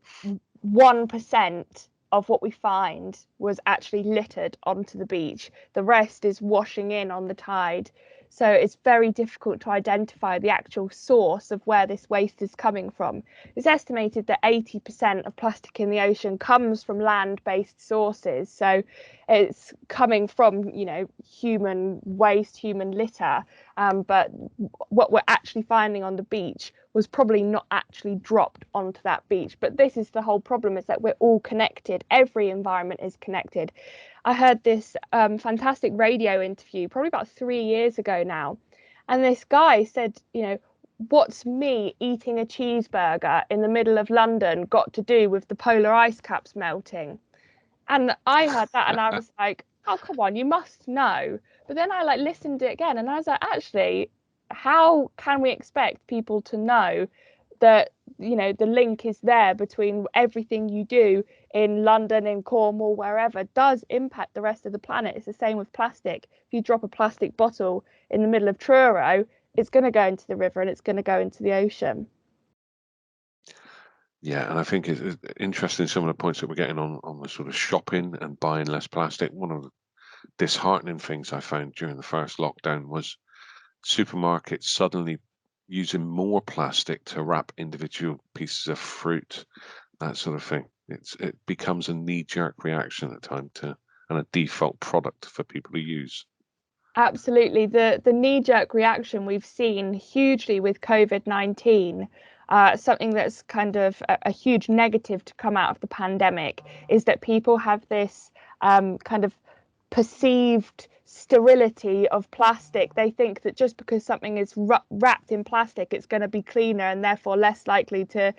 1% of what we find was actually littered onto the beach. The rest is washing in on the tide. So it's very difficult to identify the actual source of where this waste is coming from. It's estimated that 80% of plastic in the ocean comes from land-based sources. So it's coming from, you know, human waste, human litter. But what we're actually finding on the beach was probably not actually dropped onto that beach. But this is the whole problem, is that we're all connected. Every environment is connected. I heard this fantastic radio interview probably about 3 years ago now. And this guy said, you know, what's me eating a cheeseburger in the middle of London got to do with the polar ice caps melting? And I heard that and I was like, oh, come on, you must know. But then I listened to it again and I was like, actually, how can we expect people to know that, you know, the link is there between everything you do in London, in Cornwall, wherever, does impact the rest of the planet? It's the same with plastic. If you drop a plastic bottle in the middle of Truro, it's going to go into the river and it's going to go into the ocean. Yeah, and I think it's interesting some of the points that we're getting on the sort of shopping and buying less plastic. One of the disheartening things I found during the first lockdown was supermarkets suddenly using more plastic to wrap individual pieces of fruit, that sort of thing. It becomes a knee-jerk reaction at times and a default product for people to use. Absolutely. The knee-jerk reaction we've seen hugely with COVID-19, something that's kind of a huge negative to come out of the pandemic, is that people have this kind of perceived sterility of plastic. They think that just because something is wrapped in plastic, it's going to be cleaner and therefore less likely to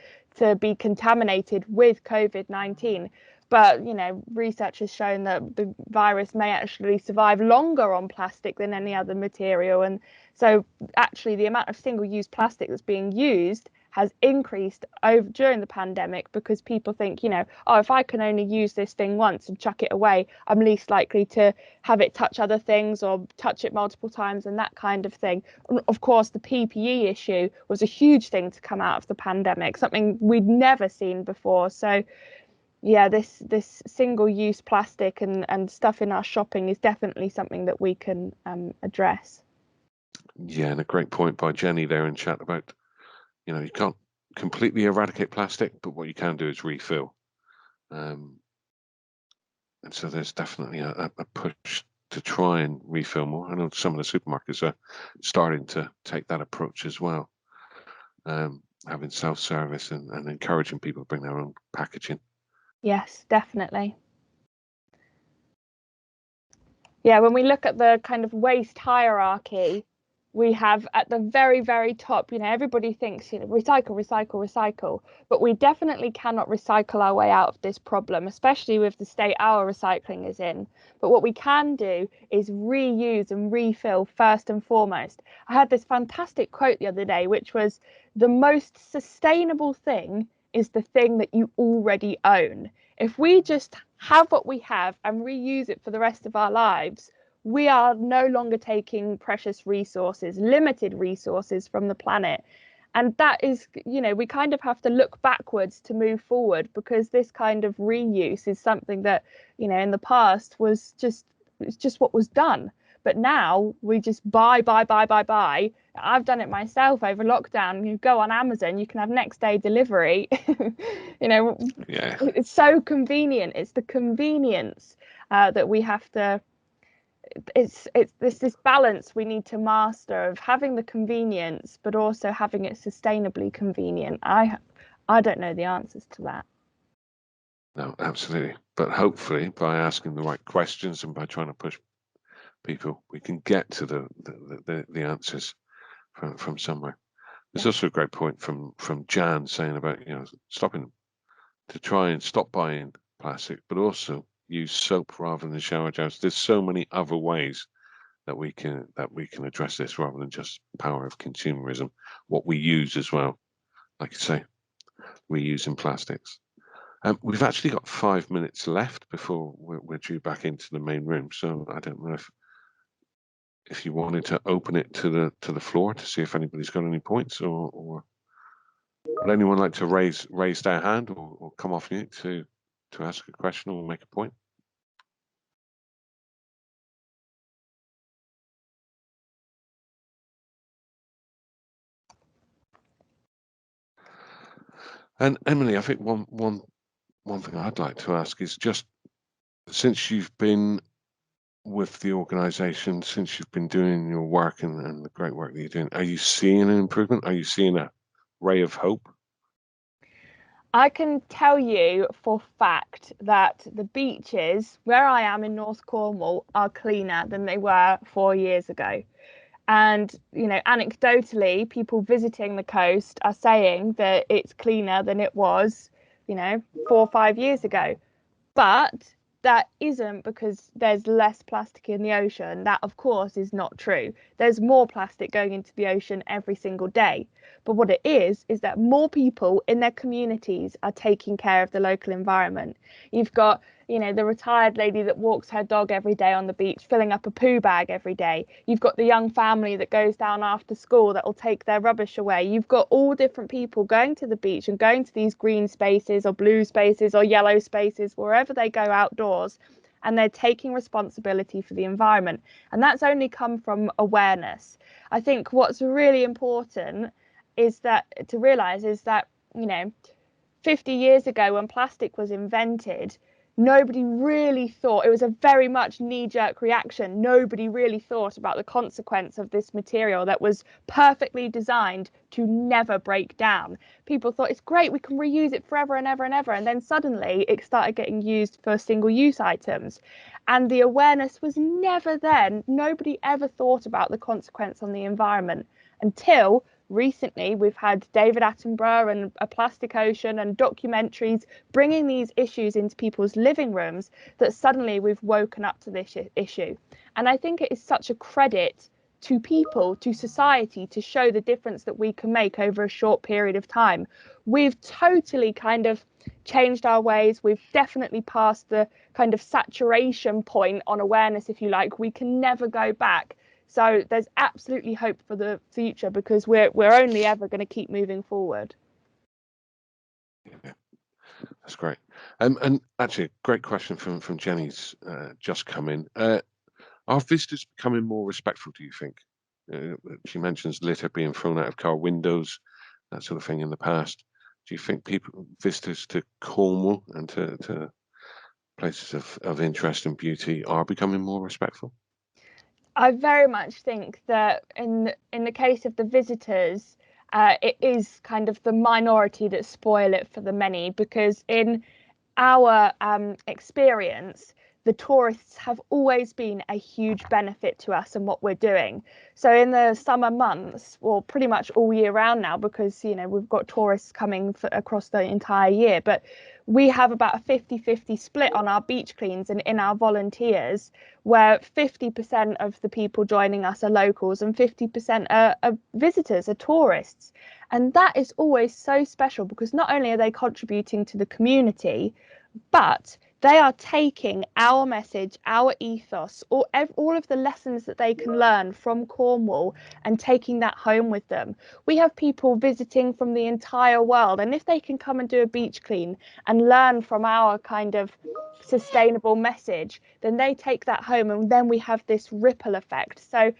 be contaminated with COVID-19. But, you know, research has shown that the virus may actually survive longer on plastic than any other material. And so actually the amount of single-use plastic that's being used has increased during the pandemic, because people think, you know, oh, if I can only use this thing once and chuck it away, I'm least likely to have it touch other things or touch it multiple times and that kind of thing. Of course, the PPE issue was a huge thing to come out of the pandemic, something we'd never seen before. So yeah, this single-use plastic and stuff in our shopping is definitely something that we can address. Yeah, and a great point by Jenny there in chat about, you know, you can't completely eradicate plastic, but what you can do is refill. And so there's definitely a push to try and refill more. I know some of the supermarkets are starting to take that approach as well, having self-service and encouraging people to bring their own packaging. Yes, definitely. Yeah, when we look at the kind of waste hierarchy, we have at the very, very top, you know, everybody thinks, you know, recycle, recycle, recycle, but we definitely cannot recycle our way out of this problem, especially with the state our recycling is in. But what we can do is reuse and refill first and foremost. I had this fantastic quote the other day, which was, the most sustainable thing is the thing that you already own. If we just have what we have and reuse it for the rest of our lives, we are no longer taking precious resources, limited resources from the planet. And that is, you know, we kind of have to look backwards to move forward, because this kind of reuse is something that, you know, in the past was just what was done. But now we just buy. I've done it myself over lockdown. You go on Amazon, you can have next day delivery. You know, yeah, it's so convenient. It's the convenience that we have to. It's this balance we need to master of having the convenience, but also having it sustainably convenient. I don't know the answers to that. No, absolutely. But hopefully, by asking the right questions and by trying to push people, we can get to the answers from somewhere. There's also a great point from Jan saying about, you know, stopping to try and stop buying plastic, but also use soap rather than shower gels. There's so many other ways that we can address this rather than just power of consumerism. What we use as well, like you say, reusing plastics. We've actually got 5 minutes left before we're due back into the main room. So I don't know if you wanted to open it to the floor to see if anybody's got any points, or would anyone like to raise their hand or come off mute to ask a question or make a point? And Emily, I think one thing I'd like to ask is, just since you've been with the organisation, since you've been doing your work and the great work that you're doing, are you seeing an improvement? Are you seeing a ray of hope? I can tell you for fact that the beaches where I am in North Cornwall are cleaner than they were 4 years ago. And, you know, anecdotally, people visiting the coast are saying that it's cleaner than it was, you know, 4 or 5 years ago. But that isn't because there's less plastic in the ocean. That, of course, is not true. There's more plastic going into the ocean every single day. But what it is that more people in their communities are taking care of the local environment. You've got, you know, the retired lady that walks her dog every day on the beach, filling up a poo bag every day. You've got the young family that goes down after school that will take their rubbish away. You've got all different people going to the beach and going to these green spaces or blue spaces or yellow spaces, wherever they go outdoors, and they're taking responsibility for the environment. And that's only come from awareness. I think what's really important is that to realize is that, you know, 50 years ago when plastic was invented, nobody really thought, it was a very much knee-jerk reaction. Nobody really thought about the consequence of this material that was perfectly designed to never break down. People thought, it's great, we can reuse it forever and ever and ever. And then suddenly it started getting used for single-use items. And the awareness was never there. Nobody ever thought about the consequence on the environment until recently. We've had David Attenborough and A Plastic Ocean and documentaries bringing these issues into people's living rooms, that suddenly we've woken up to this issue. And I think it is such a credit to people, to society, to show the difference that we can make over a short period of time. We've totally kind of changed our ways. We've definitely passed the kind of saturation point on awareness, if you like. We can never go back. So there's absolutely hope for the future, because we're only ever going to keep moving forward. Yeah, that's great. And actually, a great question from Jenny's just come in. Are visitors becoming more respectful, do you think? She mentions litter being thrown out of car windows, that sort of thing in the past. Do you think visitors to Cornwall and to places of interest and beauty are becoming more respectful? I very much think that in the case of the visitors, it is kind of the minority that spoil it for the many, because in our experience, the tourists have always been a huge benefit to us and what we're doing. So in the summer months, well, pretty much all year round now, because, you know, we've got tourists coming across the entire year, but we have about a 50-50 split on our beach cleans and in our volunteers, where 50% of the people joining us are locals and 50% are visitors, are tourists. And that is always so special, because not only are they contributing to the community, but They are taking our message, our ethos, all of the lessons that they can learn from Cornwall and taking that home with them. We have people visiting from the entire world, and if they can come and do a beach clean and learn from our kind of sustainable message, then they take that home, and then we have this ripple effect. So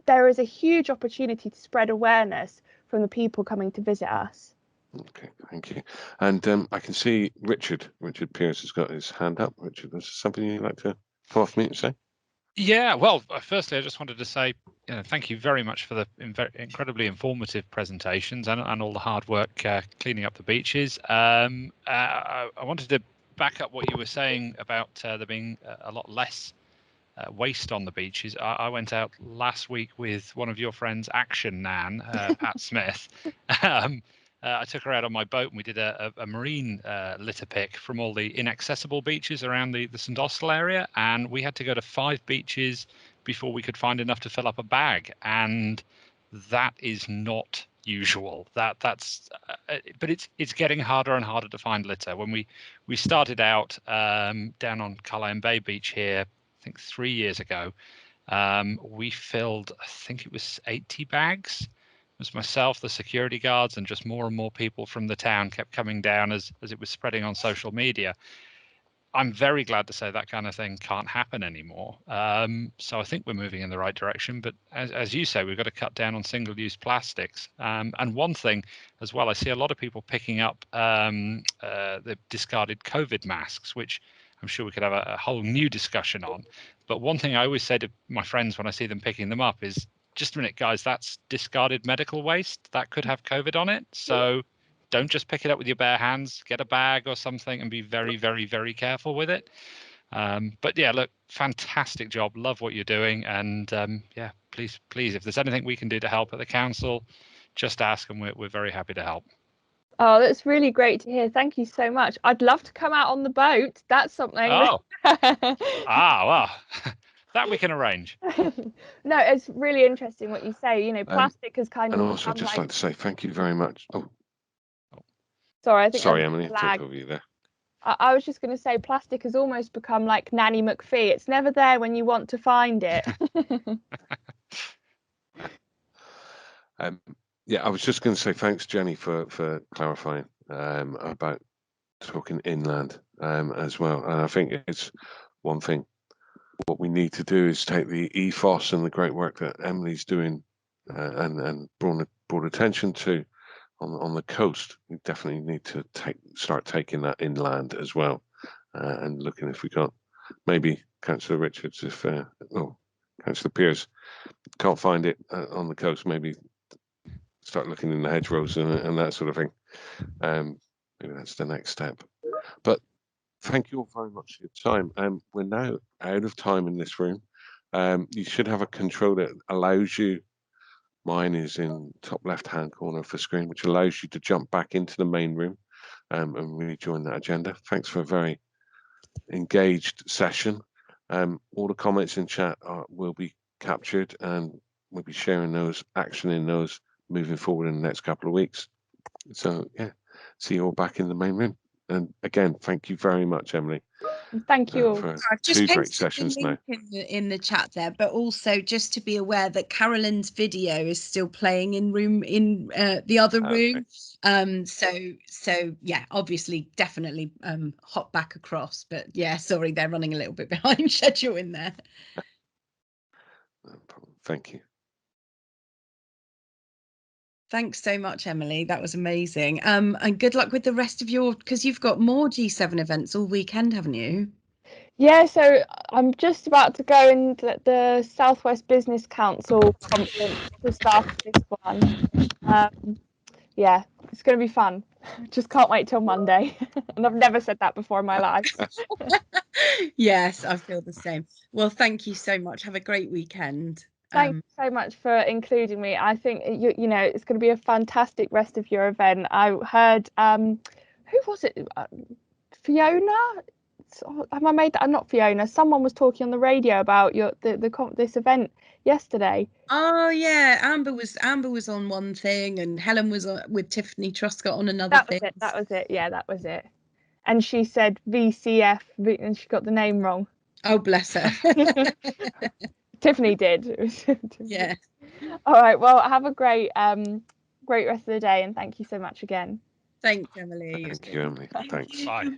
there is a huge opportunity to spread awareness from the people coming to visit us. Okay, thank you. And I can see Richard Pierce has got his hand up. Richard, was there something you'd like to come off mute and say? Yeah, well, firstly, I just wanted to say thank you very much for the incredibly informative presentations and all the hard work cleaning up the beaches. I wanted to back up what you were saying about there being a lot less waste on the beaches. I went out last week with one of your friends, Action Nan, Pat Smith. I took her out on my boat and we did a marine litter pick from all the inaccessible beaches around the St Austell area, and we had to go to 5 beaches before we could find enough to fill up a bag, and that is not usual. But it's getting harder and harder to find litter. When we started out down on Carolyn Bay Beach here, I think 3 years ago, we filled, I think it was 80 bags. It was myself, the security guards, and just more and more people from the town kept coming down as it was spreading on social media. I'm very glad to say that kind of thing can't happen anymore. So I think we're moving in the right direction. But as you say, we've got to cut down on single-use plastics. And one thing as well, I see a lot of people picking up the discarded COVID masks, which I'm sure we could have a whole new discussion on. But one thing I always say to my friends when I see them picking them up is, just a minute, guys, that's discarded medical waste. That could have COVID on it. So don't just pick it up with your bare hands. Get a bag or something and be very, very, very careful with it. But yeah, look, fantastic job. Love what you're doing. And yeah, please, if there's anything we can do to help at the council, just ask, and we're very happy to help. Oh, that's really great to hear. Thank you so much. I'd love to come out on the boat. That's something. Oh, well, that we can arrange. No, it's really interesting what you say. Plastic has kind of. And also, I'd just like to say thank you very much. Oh, sorry, I think. Sorry, Emily, I took over you there. I was just going to say, plastic has almost become like Nanny McPhee. It's never there when you want to find it. Yeah, I was just going to say thanks, Jenny, for clarifying about talking inland as well. And I think it's one thing. What we need to do is take the ethos and the great work that Emily's doing and brought attention to on the coast. We definitely need to start taking that inland as well, and looking if we can't, maybe Councillor Richards, if Councillor Pierce can't find it on the coast, maybe start looking in the hedgerows and that sort of thing. Maybe that's the next step. But thank you all very much for your time. We're now out of time in this room. You should have a control that allows you, mine is in top left-hand corner of the screen, which allows you to jump back into the main room and rejoin that agenda. Thanks for a very engaged session. All the comments in chat will be captured, and we'll be sharing those, actioning those, moving forward in the next couple of weeks. So yeah, see you all back in the main room. And again, thank you very much, Emily. Thank you all. For I've just 2 great posted sessions the now. link in the chat there, but also just to be aware that Carolyn's video is still playing in the other room. So yeah, obviously, definitely hop back across. But yeah, sorry, they're running a little bit behind schedule in there. No problem. Thank you. Thanks so much, Emily. That was amazing. And good luck with the rest of because you've got more G7 events all weekend, haven't you? Yeah, so I'm just about to go into the Southwest Business Council conference to start this one. Yeah, it's going to be fun. Just can't wait till Monday. And I've never said that before in my life. Yes, I feel the same. Well, thank you so much. Have a great weekend. Thank you so much for including me. I think you know it's going to be a fantastic rest of your event. I heard who was it? Fiona? Have I made that? Not Fiona. Someone was talking on the radio about this event yesterday. Oh yeah, Amber was on one thing, and Helen was with Tiffany Truscott on another thing. That was it. Yeah, that was it. and she said VCF, and she got the name wrong. Oh, bless her. Tiffany did. Yeah. All right. Well, have a great rest of the day, and thank you so much again. Thanks, Emily. Thank you, Emily. Thanks. Bye.